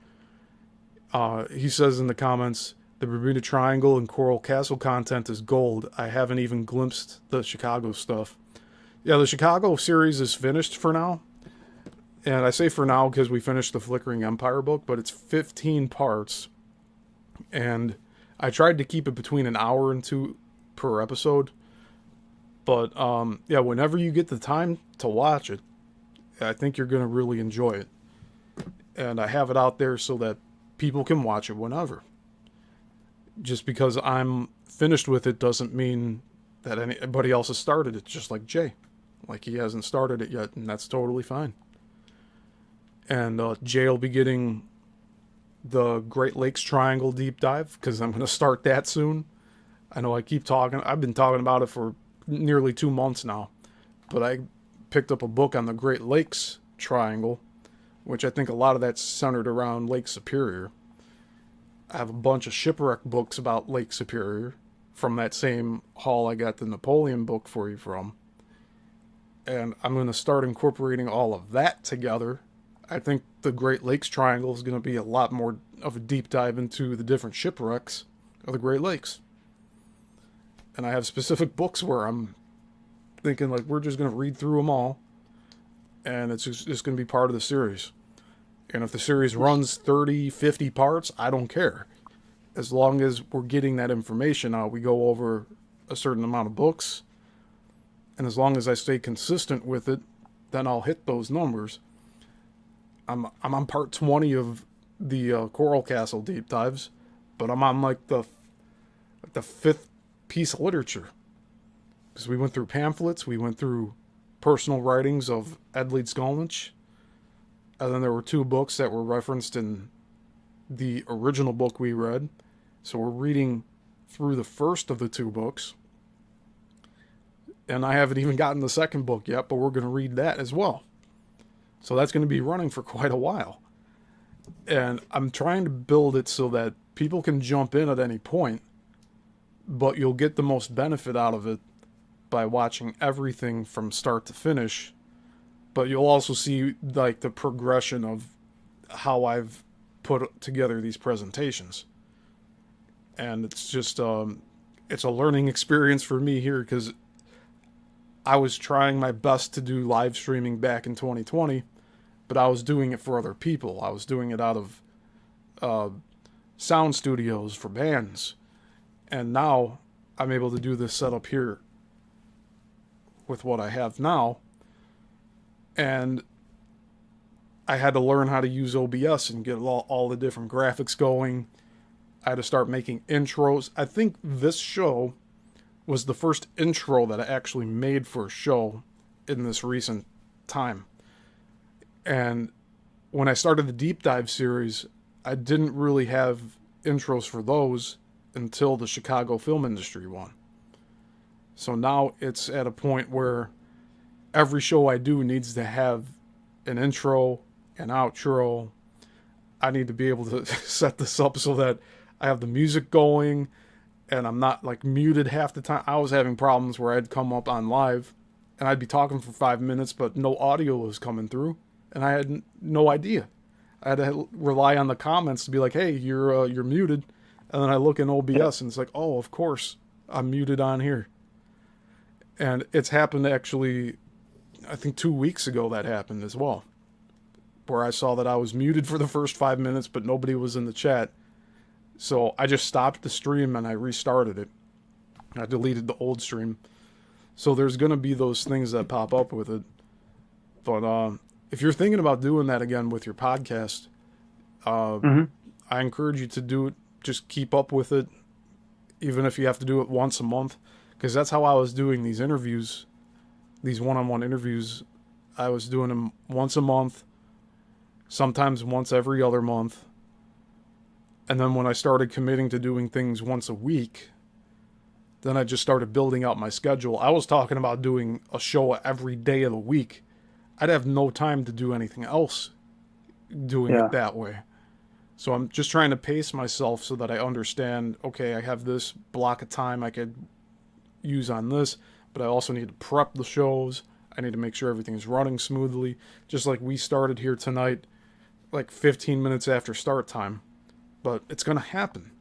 He says in the comments, the Bermuda Triangle and Coral Castle content is gold. I haven't even glimpsed the Chicago stuff. Yeah, the Chicago series is finished for now. And I say for now because we finished the Flickering Empire book, but it's 15 parts. And I tried to keep it between an hour and 2 per episode. But, yeah, whenever you get the time to watch it, I think you're going to really enjoy it. And I have it out there so that people can watch it whenever. Just because I'm finished with it doesn't mean that anybody else has started it, just like Jay. Like, he hasn't started it yet, and that's totally fine. And Jay will be getting the Great Lakes Triangle deep dive, because I'm going to start that soon. I know I've been talking about it for nearly 2 months now. But I picked up a book on the Great Lakes Triangle, which I think a lot of that's centered around Lake Superior. I have a bunch of shipwreck books about Lake Superior from that same haul I got the Napoleon book for you from. And I'm going to start incorporating all of that together. I think the Great Lakes Triangle is going to be a lot more of a deep dive into the different shipwrecks of the Great Lakes. And I have specific books where I'm thinking, like, we're just going to read through them all. And it's just going to be part of the series. And if the series runs 30, 50 parts, I don't care. As long as we're getting that information out, we go over a certain amount of books. And as long as I stay consistent with it, then I'll hit those numbers. I'm on part 20 of the Coral Castle deep dives, but I'm on like the 5th piece of literature. Because we went through pamphlets, we went through personal writings of Edleed Skolnick, and then there were 2 books that were referenced in the original book we read. So we're reading through the first of the 2 books. And I haven't even gotten the second book yet, but we're going to read that as well. So that's going to be running for quite a while. And I'm trying to build it so that people can jump in at any point, but you'll get the most benefit out of it by watching everything from start to finish. But you'll also see like the progression of how I've put together these presentations. And it's just, it's a learning experience for me here, because I was trying my best to do live streaming back in 2020, but I was doing it for other people. I was doing it out of sound studios for bands. And now I'm able to do this setup here with what I have now. And I had to learn how to use OBS and get all the different graphics going. I had to start making intros. I think this show was the first intro that I actually made for a show in this recent time. And when I started the deep dive series, I didn't really have intros for those until the Chicago film industry one. So now it's at a point where every show I do needs to have an intro, an outro. I need to be able to set this up so that I have the music going and I'm not like muted half the time. I was having problems where I'd come up on live and I'd be talking for 5 minutes, but no audio was coming through, and I had no idea. I had to rely on the comments to be like, "Hey, you're muted," and then I look in OBS and it's like, "Oh, of course, I'm muted on here." And it's happened actually, I think 2 weeks ago that happened as well, where I saw that I was muted for the first 5 minutes, but nobody was in the chat. So I just stopped the stream and I restarted it. I deleted the old stream. So there's going to be those things that pop up with it. But if you're thinking about doing that again with your podcast, Mhm. I encourage you to do it. Just keep up with it, even if you have to do it once a month. Because that's how I was doing these interviews, these one-on-one interviews. I was doing them once a month, sometimes once every other month. And then when I started committing to doing things once a week, then I just started building out my schedule. I was talking about doing a show every day of the week. I'd have no time to do anything else doing Yeah. it that way. So I'm just trying to pace myself so that I understand, okay, I have this block of time I could use on this, but I also need to prep the shows. I need to make sure everything's running smoothly. Just like we started here tonight, like 15 minutes after start time. But it's going to happen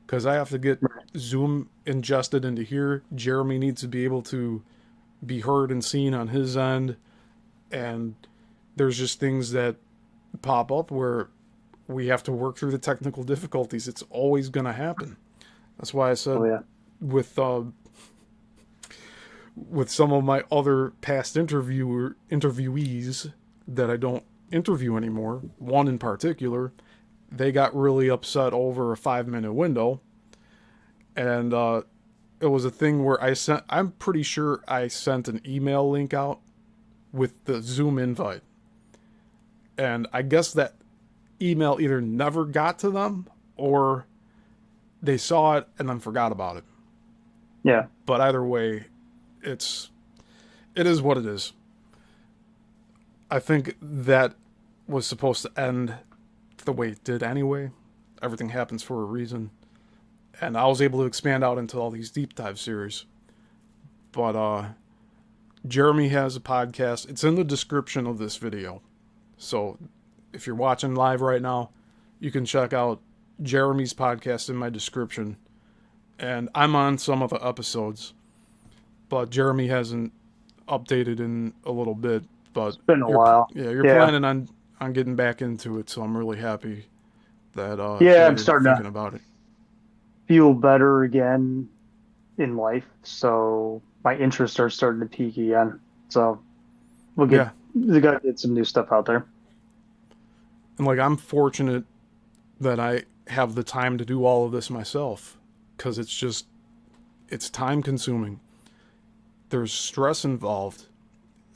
because I have to get Zoom ingested into here. Jeremy needs to be able to be heard and seen on his end. And there's just things that pop up where we have to work through the technical difficulties. It's always going to happen. That's why I said with some of my other past interviewees that I don't interview anymore, one in particular, they got really upset over a 5-minute window. And it was a thing where I'm pretty sure I sent an email link out with the Zoom invite. And I guess that email either never got to them or they saw it and then forgot about it. Yeah. But either way, it is what it is. I think that was supposed to end the way it did anyway. Everything happens for a reason. And I was able to expand out into all these deep dive series. But Jeremy has a podcast. It's in the description of this video. So if you're watching live right now, you can check out Jeremy's podcast in my description. And I'm on some of the episodes. But Jeremy hasn't updated in a little bit. But It's been a while. Yeah, you're planning on getting back into it, so I'm really happy that that I'm you're starting thinking to about it. feel better again in life, so my interests are starting to peak again. So we got to get some new stuff out there. And like, I'm fortunate that I have the time to do all of this myself, because it's time consuming. There's stress involved,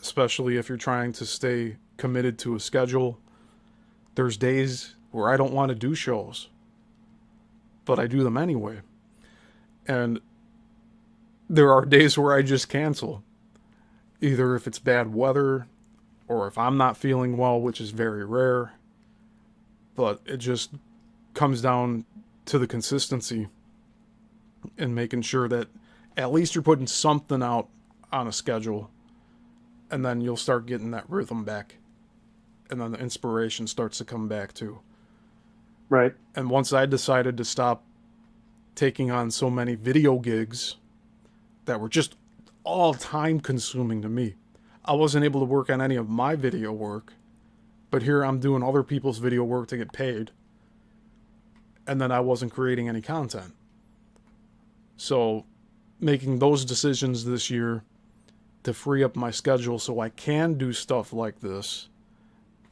especially if you're trying to stay committed to a schedule. There's days where I don't want to do shows, but I do them anyway. And there are days where I just cancel, either if it's bad weather or if I'm not feeling well, which is very rare. But it just comes down to the consistency and making sure that at least you're putting something out on a schedule, and then you'll start getting that rhythm back, and then the inspiration starts to come back too. Right. And once I decided to stop taking on so many video gigs that were just all time consuming to me, I wasn't able to work on any of my video work, but here I'm doing other people's video work to get paid, and then I wasn't creating any content. So making those decisions this year to free up my schedule so I can do stuff like this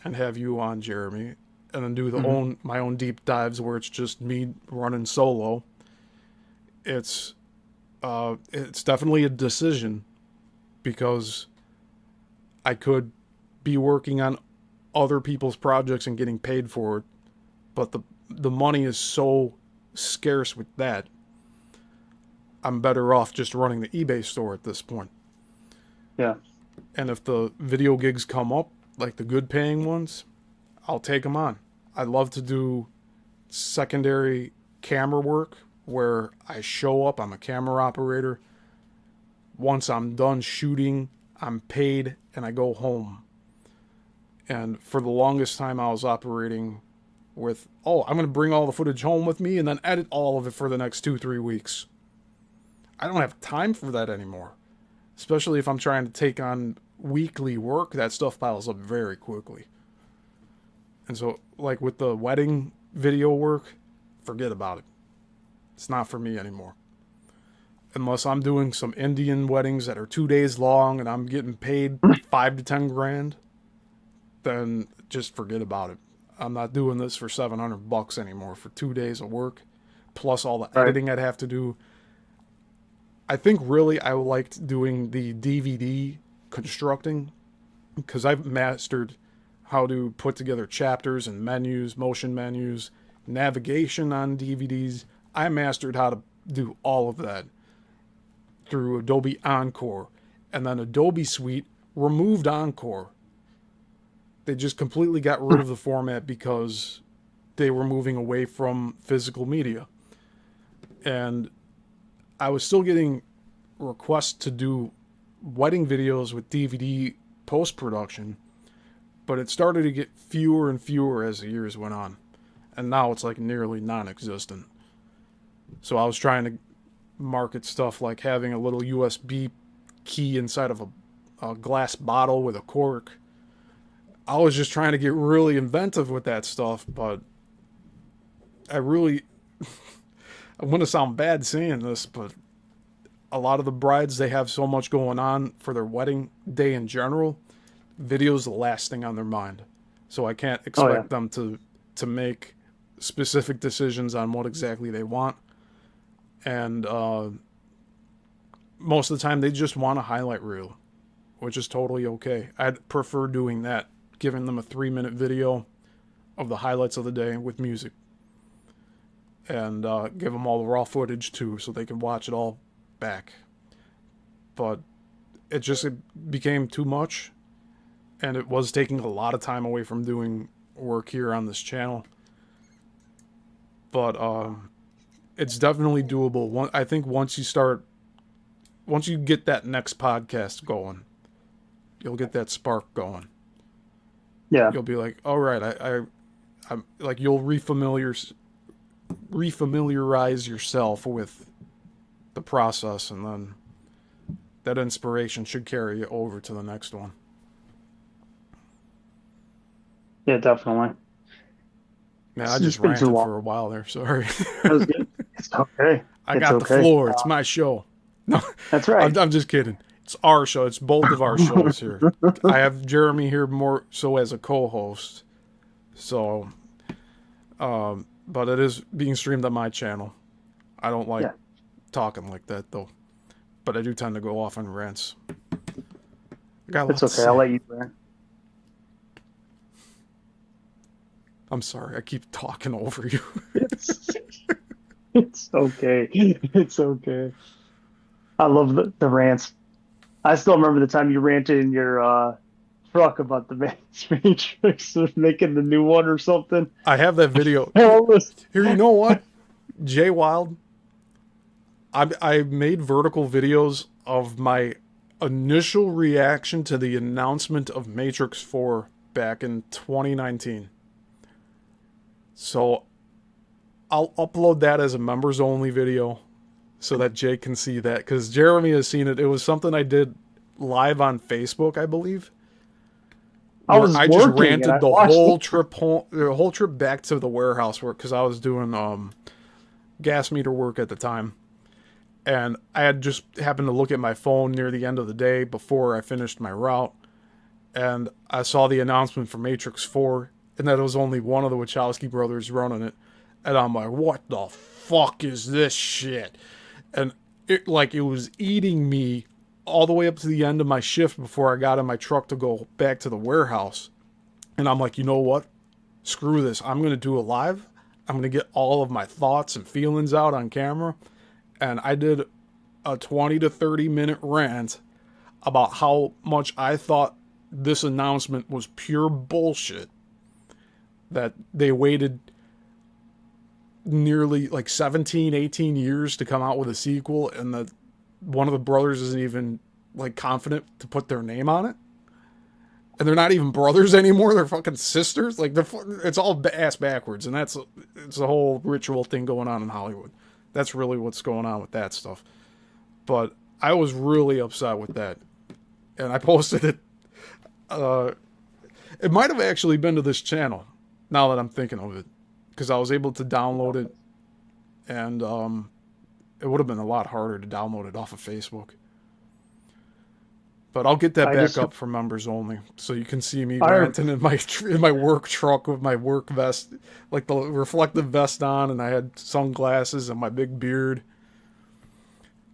and have you on, Jeremy, and then do my own deep dives where it's just me running solo. It's definitely a decision, because I could be working on other people's projects and getting paid for it, but the money is so scarce with that. I'm better off just running the eBay store at this point. Yeah. And if the video gigs come up, like the good paying ones, I'll take them on. I love to do secondary camera work where I show up, I'm a camera operator. Once I'm done shooting, I'm paid and I go home. And for the longest time I was operating with, I'm going to bring all the footage home with me and then edit all of it for the next 2-3 weeks. I don't have time for that anymore. Especially if I'm trying to take on weekly work, that stuff piles up very quickly. And so, like with the wedding video work, forget about it. It's not for me anymore. unless I'm doing some Indian weddings that are 2 days long and I'm getting paid 5 to 10 grand, then just forget about it. I'm not doing this for $700 anymore for 2 days of work, plus all the editing I'd have to do. I think really I liked doing the DVD constructing because I've mastered how to put together chapters and menus, motion menus, navigation on DVDs. I mastered how to do all of that through Adobe Encore. And then Adobe Suite removed Encore. They just completely got rid of the format because they were moving away from physical media. And I was still getting requests to do wedding videos with DVD post-production, but it started to get fewer and fewer as the years went on. And now it's like nearly non-existent. So I was trying to market stuff like having a little USB key inside of a glass bottle with a cork. I was just trying to get really inventive with that stuff, but I really... I want to sound bad saying this, but a lot of the brides, they have so much going on for their wedding day in general. Video's the last thing on their mind. So I can't expect them to make specific decisions on what exactly they want. And most of the time, they just want a highlight reel, which is totally okay. I'd prefer doing that, giving them a 3-minute video of the highlights of the day with music. And give them all the raw footage too, so they can watch it all back. But it became too much, and it was taking a lot of time away from doing work here on this channel. But it's definitely doable. I think once you get that next podcast going, you'll get that spark going. Yeah, you'll be like, all right, I'm like, you'll refamiliarize yourself with the process, and then that inspiration should carry you over to the next one. Yeah, definitely. Man, I just ranted for a while there. Sorry. That was good. It's okay. I got the floor. It's my show. No, that's right. I'm just kidding. It's our show. It's both of our shows here. I have Jeremy here more so as a co-host. So, but it is being streamed on my channel. I don't like talking like that, though. But I do tend to go off on rants. It's okay. I'll let you rant. I'm sorry. I keep talking over you. It's okay. It's okay. I love the rants. I still remember the time you ranted in your truck about the Matrix of making the new one or something. I have that video. Here, you know what? Jay Wild, I made vertical videos of my initial reaction to the announcement of Matrix 4 back in 2019. So I'll upload that as a members only video so that Jay can see that, because Jeremy has seen it. It was something I did live on Facebook, I believe. I just ranted the whole trip home, the whole trip back to the warehouse work, because I was doing gas meter work at the time. And I had just happened to look at my phone near the end of the day before I finished my route. And I saw the announcement for Matrix 4, and that it was only one of the Wachowski brothers running it. And I'm like, what the fuck is this shit? And it was eating me all the way up to the end of my shift before I got in my truck to go back to the warehouse. And I'm like, you know what? Screw this. I'm going to do it live. I'm going to get all of my thoughts and feelings out on camera. And I did a 20 to 30 minute rant about how much I thought this announcement was pure bullshit. That they waited nearly 17, 18 years to come out with a sequel, and that one of the brothers isn't even confident to put their name on it. And they're not even brothers anymore. They're fucking sisters. It's all ass backwards. And it's a whole ritual thing going on in Hollywood. That's really what's going on with that stuff. But I was really upset with that. And I posted it. It might have actually been to this channel, now that I'm thinking of it. Because I was able to download it and it would have been a lot harder to download it off of Facebook. But I'll get that I back just up for members only, so you can see me I ranting in my work truck with my work vest, like the reflective vest on, and I had sunglasses and my big beard.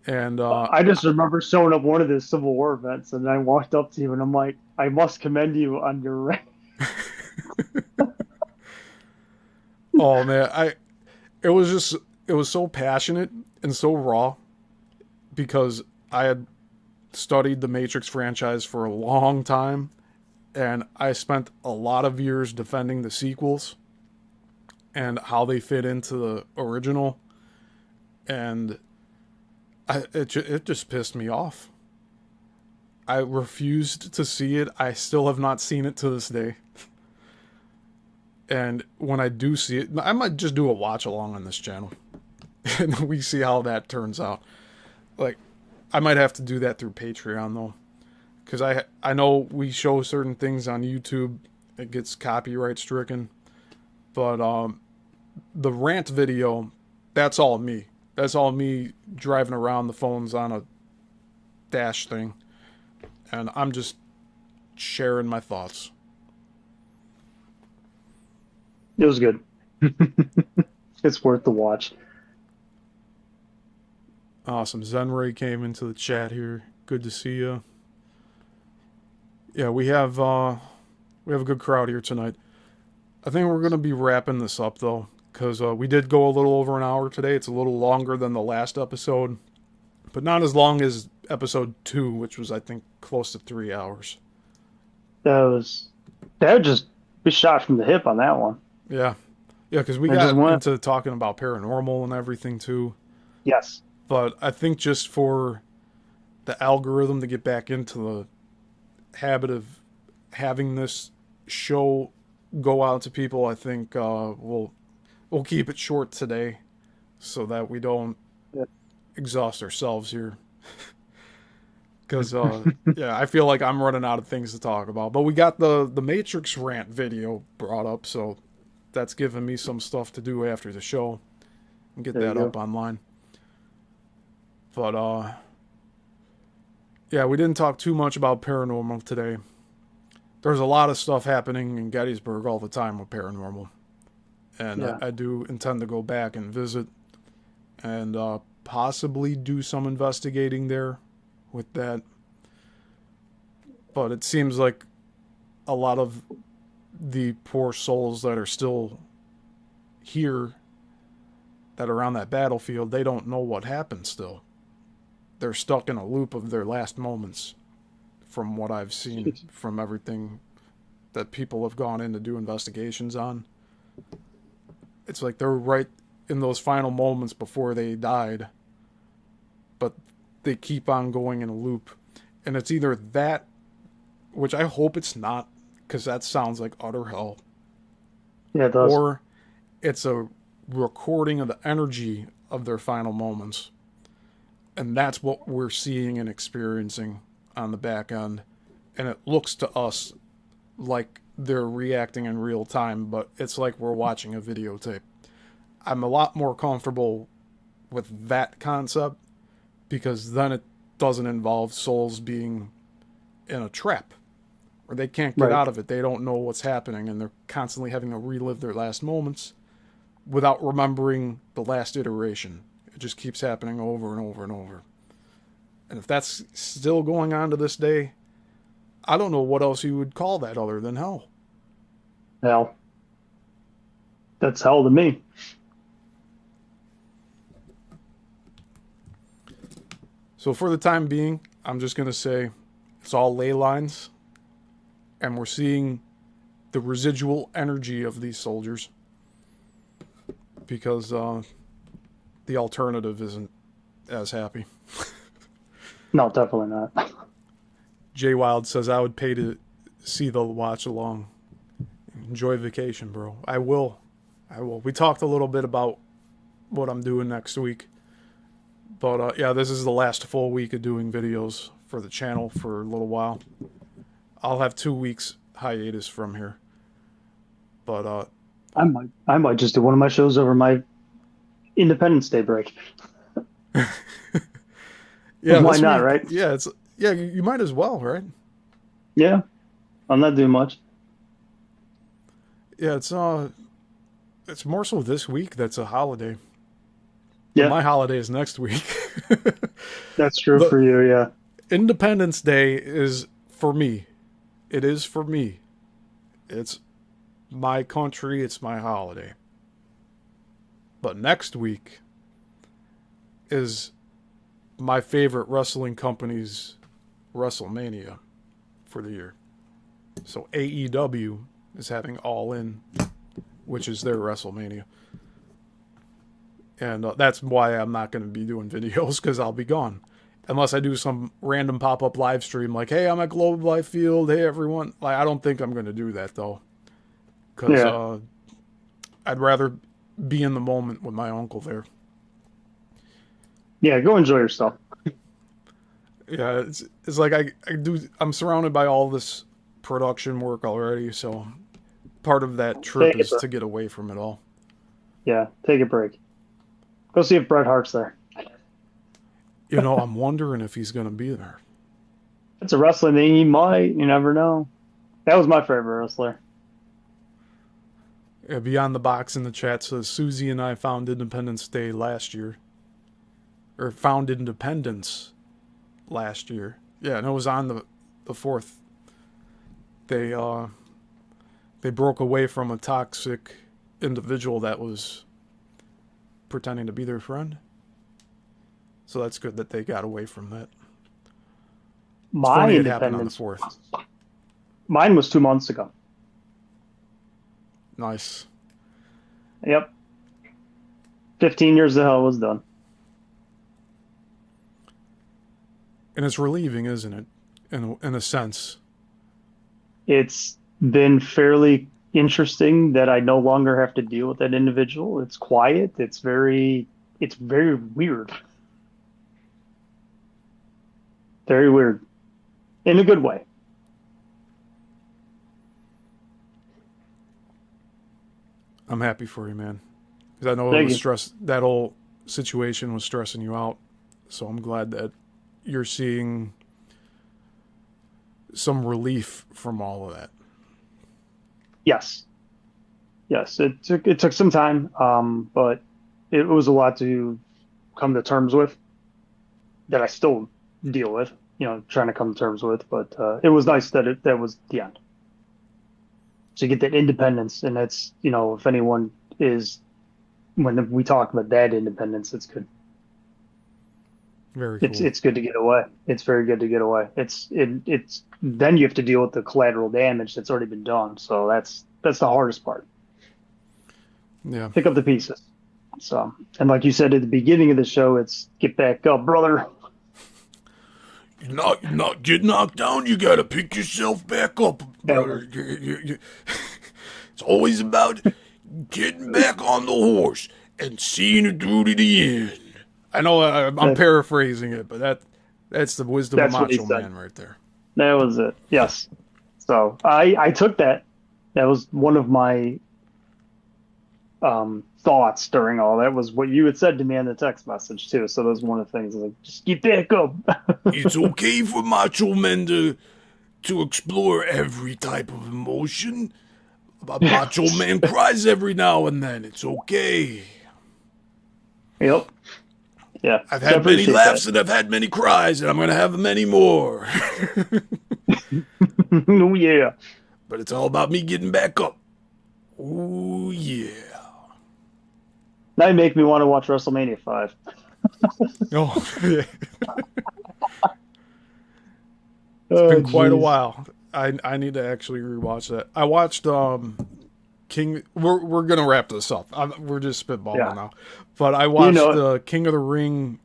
And I just remember showing up one of the Civil War events, and I walked up to you, and I'm like, I must commend you on your rank. oh man, it was so passionate and so raw because I had studied the Matrix franchise for a long time, and I spent a lot of years defending the sequels and how they fit into the original, and it just pissed me off. I refused to see it. I still have not seen it to this day. And when I do see it, I might just do a watch along on this channel, and we see how that turns out. Like, I might have to do that through Patreon though, because I know we show certain things on YouTube, it gets copyright stricken, but the rant video, that's all me. That's all me driving around. The phone's on a dash thing, and I'm just sharing my thoughts. It was good. It's worth the watch. Awesome. Zenray came into the chat here. Good to see you. Yeah, we have a good crowd here tonight. I think we're gonna be wrapping this up though, because we did go a little over an hour today. It's a little longer than the last episode, but not as long as episode 2, which was I think close to 3 hours. That would just be shot from the hip on that one. Yeah, because we I got just went- into talking about paranormal and everything too. Yes. But I think just for the algorithm to get back into the habit of having this show go out to people, I think we'll keep it short today so that we don't exhaust ourselves here. Because, yeah, I feel like I'm running out of things to talk about. But we got the Matrix rant video brought up, so that's giving me some stuff to do after the show and get that up online. But, yeah, we didn't talk too much about paranormal today. There's a lot of stuff happening in Gettysburg all the time with paranormal. And I do intend to go back and visit and possibly do some investigating there with that. But it seems like a lot of the poor souls that are still here, that are on that battlefield, they don't know what happened still. They're stuck in a loop of their last moments, from what I've seen, from everything that people have gone in to do investigations on. It's like they're right in those final moments before they died, but they keep on going in a loop. And it's either that, which I hope it's not, because that sounds like utter hell. Yeah, it does. Or it's a recording of the energy of their final moments. And that's what we're seeing and experiencing on the back end. And it looks to us like they're reacting in real time, but it's like we're watching a videotape. I'm a lot more comfortable with that concept, because then it doesn't involve souls being in a trap where they can't get out of it. They don't know what's happening, and they're constantly having to relive their last moments without remembering the last iteration. It just keeps happening over and over and over. And if that's still going on to this day, I don't know what else you would call that other than hell. Hell. That's hell to me. So for the time being, I'm just going to say it's all ley lines, and we're seeing the residual energy of these soldiers, because the alternative isn't as happy. No, definitely not. Jay Wild says, I would pay to see the watch along. Enjoy vacation, bro. I will. We talked a little bit about what I'm doing next week. But yeah, this is the last full week of doing videos for the channel for a little while. I'll have 2 weeks hiatus from here. But I might just do one of my shows over my Independence Day break. Yeah, Why this not, week- right? Yeah, you might as well, right? Yeah, I'm not doing much. Yeah, it's more so this week that's a holiday. But Yeah, my holiday is next week. that's true The for you. Yeah, Independence Day is for me. It is for me. It's my country, it's my holiday. But next week is my favorite wrestling company's WrestleMania for the year. So AEW is having All In, which is their WrestleMania. And that's why I'm not going to be doing videos, because I'll be gone. Unless I do some random pop-up live stream like, hey, I'm at Globe Life Field, hey, everyone. Like, I don't think I'm going to do that, though. Because Yeah. I'd rather be in the moment with my uncle there. yeah. Go enjoy yourself. Yeah, it's like I'm surrounded by all this production work already, so part of that trip Take it, is bro. to get away from it all. Yeah, take a break. Go see if Bret Hart's there. You know, I'm wondering if he's going to be there. If it's a wrestling thing, he might. You never know. That was my favorite wrestler. Yeah, Beyond the Box in the chat says Susie and I found Independence Day last year. Or found Independence last year. Yeah, and it was on the 4th. They broke away from a toxic individual that was pretending to be their friend. So that's good that they got away from that. It's My funny it happened on the independence. 4th. Mine was 2 months ago. Nice. Yep. 15 years of hell was done. And it's relieving, isn't it? In a sense. It's been fairly interesting that I no longer have to deal with that individual. It's quiet. It's very weird. Very weird. In a good way. I'm happy for you, man. Because I know Thank you. that whole situation was stressing you out. So I'm glad that you're seeing some relief from all of that. Yes. Yes. It took some time, but it was a lot to come to terms with that I still deal with, trying to come to terms with, but it was nice that that was the end. So you get that independence, and that's, if anyone is, when we talk about that independence, it's good. Very cool. It's good to get away. It's very good to get away. It's then you have to deal with the collateral damage that's already been done. So that's the hardest part. Yeah. Pick up the pieces. So, and like you said at the beginning of the show, it's get back up, brother. You not get knocked down. You gotta pick yourself back up, brother. It's always about getting back on the horse and seeing it through to the end. I know I'm paraphrasing it, but that's the wisdom of That's what he Macho said. Man right there. That was it. Yes. So I took that. That was one of my thoughts during all that, was what you had said to me in the text message too. So that was one of the things, like, just get back up. It's okay for macho men to explore every type of emotion. A macho man cries every now and then. It's okay. Yep. Yeah. I've So I had many appreciate laughs and I've had many cries, and I'm gonna have many more. that. Oh yeah. But it's all about me getting back up. Oh yeah. Now you make me want to watch WrestleMania 5. Oh, yeah. Oh, Been quite a geez. while. I need to actually rewatch that. I watched King. We're gonna wrap this up. We're just spitballing Yeah. now, but I watched know King of the Ring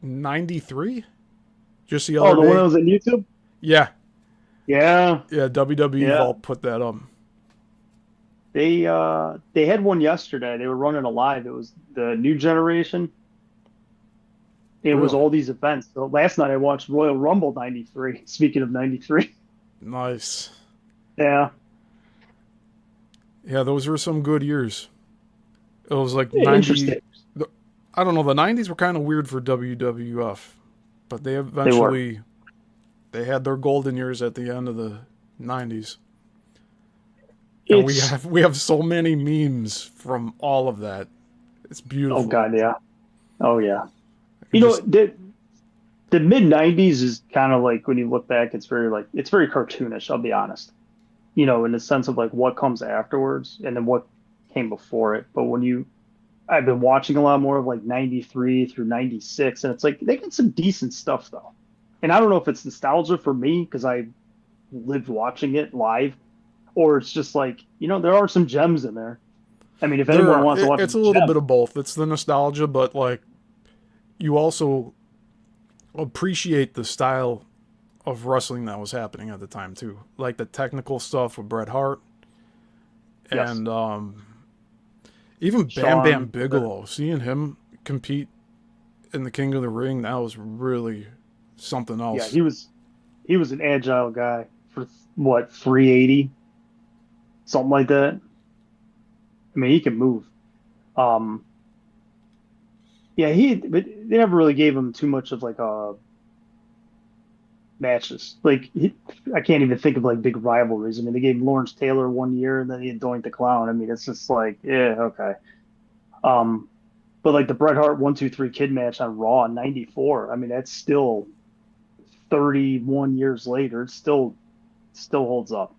'93 just the Oh, other the day. one that was on YouTube? Yeah, Yeah. WWE Yeah. Vault put that up. They had one yesterday. They were running a live. It was the new generation. It was Really? all these events. So last night I watched Royal Rumble 93. Speaking of 93. Nice. Yeah. Yeah, those were some good years. It was like Interesting. 90. I don't know. The 90s were kind of weird for WWF, but they were. eventually they had their golden years at the end of the 90s. And we have so many memes from all of that. It's beautiful. Oh God, yeah. Oh yeah. You You know, the mid '90s is kind of like, when you look back, it's very cartoonish. I'll be honest. You know, in the sense of like what comes afterwards and then what came before it. But I've been watching a lot more of like '93 through '96, and it's like they get some decent stuff though. And I don't know if it's nostalgia for me because I lived watching it live, or it's just like, there are some gems in there. I mean, if anyone wants to watch, it's a little bit of both. It's the nostalgia, but like you also appreciate the style of wrestling that was happening at the time too, like the technical stuff with Bret Hart and even Bam Bam Bigelow. Seeing him compete in the King of the Ring, that was really something else. Yeah, he was an agile guy for what, 380, something like that. I mean, he can move. Yeah, but they never really gave him too much of like matches. Like I can't even think of like big rivalries. I mean, they gave Lawrence Taylor one year, and then he had Doink the Clown. I mean, it's just like, yeah, okay. But like the Bret Hart 1-2-3 Kid match on Raw in '94. I mean, that's still 31 years later. It still holds up.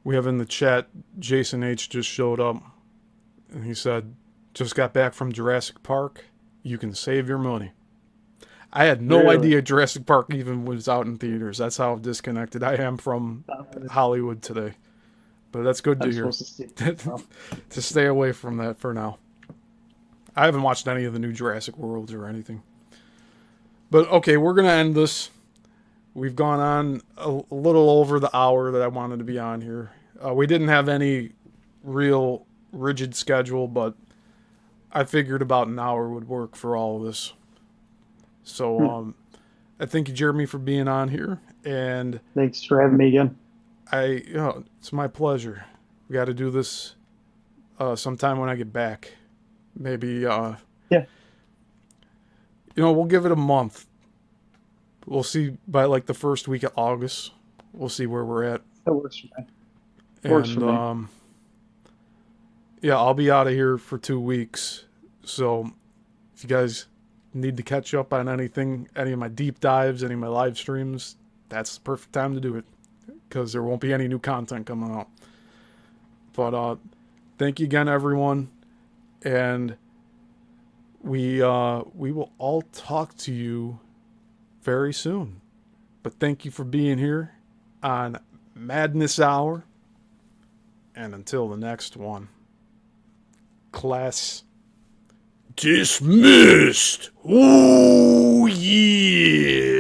We have in the chat, Jason H just showed up, and he said, "Just got back from Jurassic Park. You can save your money." I had no idea Jurassic Park even was out in theaters. That's how disconnected I am from Hollywood today. But that's good to hear. To stay away from that for now. I haven't watched any of the new Jurassic Worlds or anything. But okay, we're going to end this. We've gone on a little over the hour that I wanted to be on here. We didn't have any real rigid schedule, but I figured about an hour would work for all of this. So I thank you, Jeremy, for being on here. And thanks for having me again. It's my pleasure. We got to do this sometime when I get back. Maybe, we'll give it a month. We'll see by like the first week of August. We'll see where we're at. That works for me. Works for me. Yeah, I'll be out of here for 2 weeks. So if you guys need to catch up on anything, any of my deep dives, any of my live streams, that's the perfect time to do it, because there won't be any new content coming out. But thank you again, everyone, and we will all talk to you very soon. But thank you for being here on Madness Hour, and until the next one, class dismissed. Oh yeah.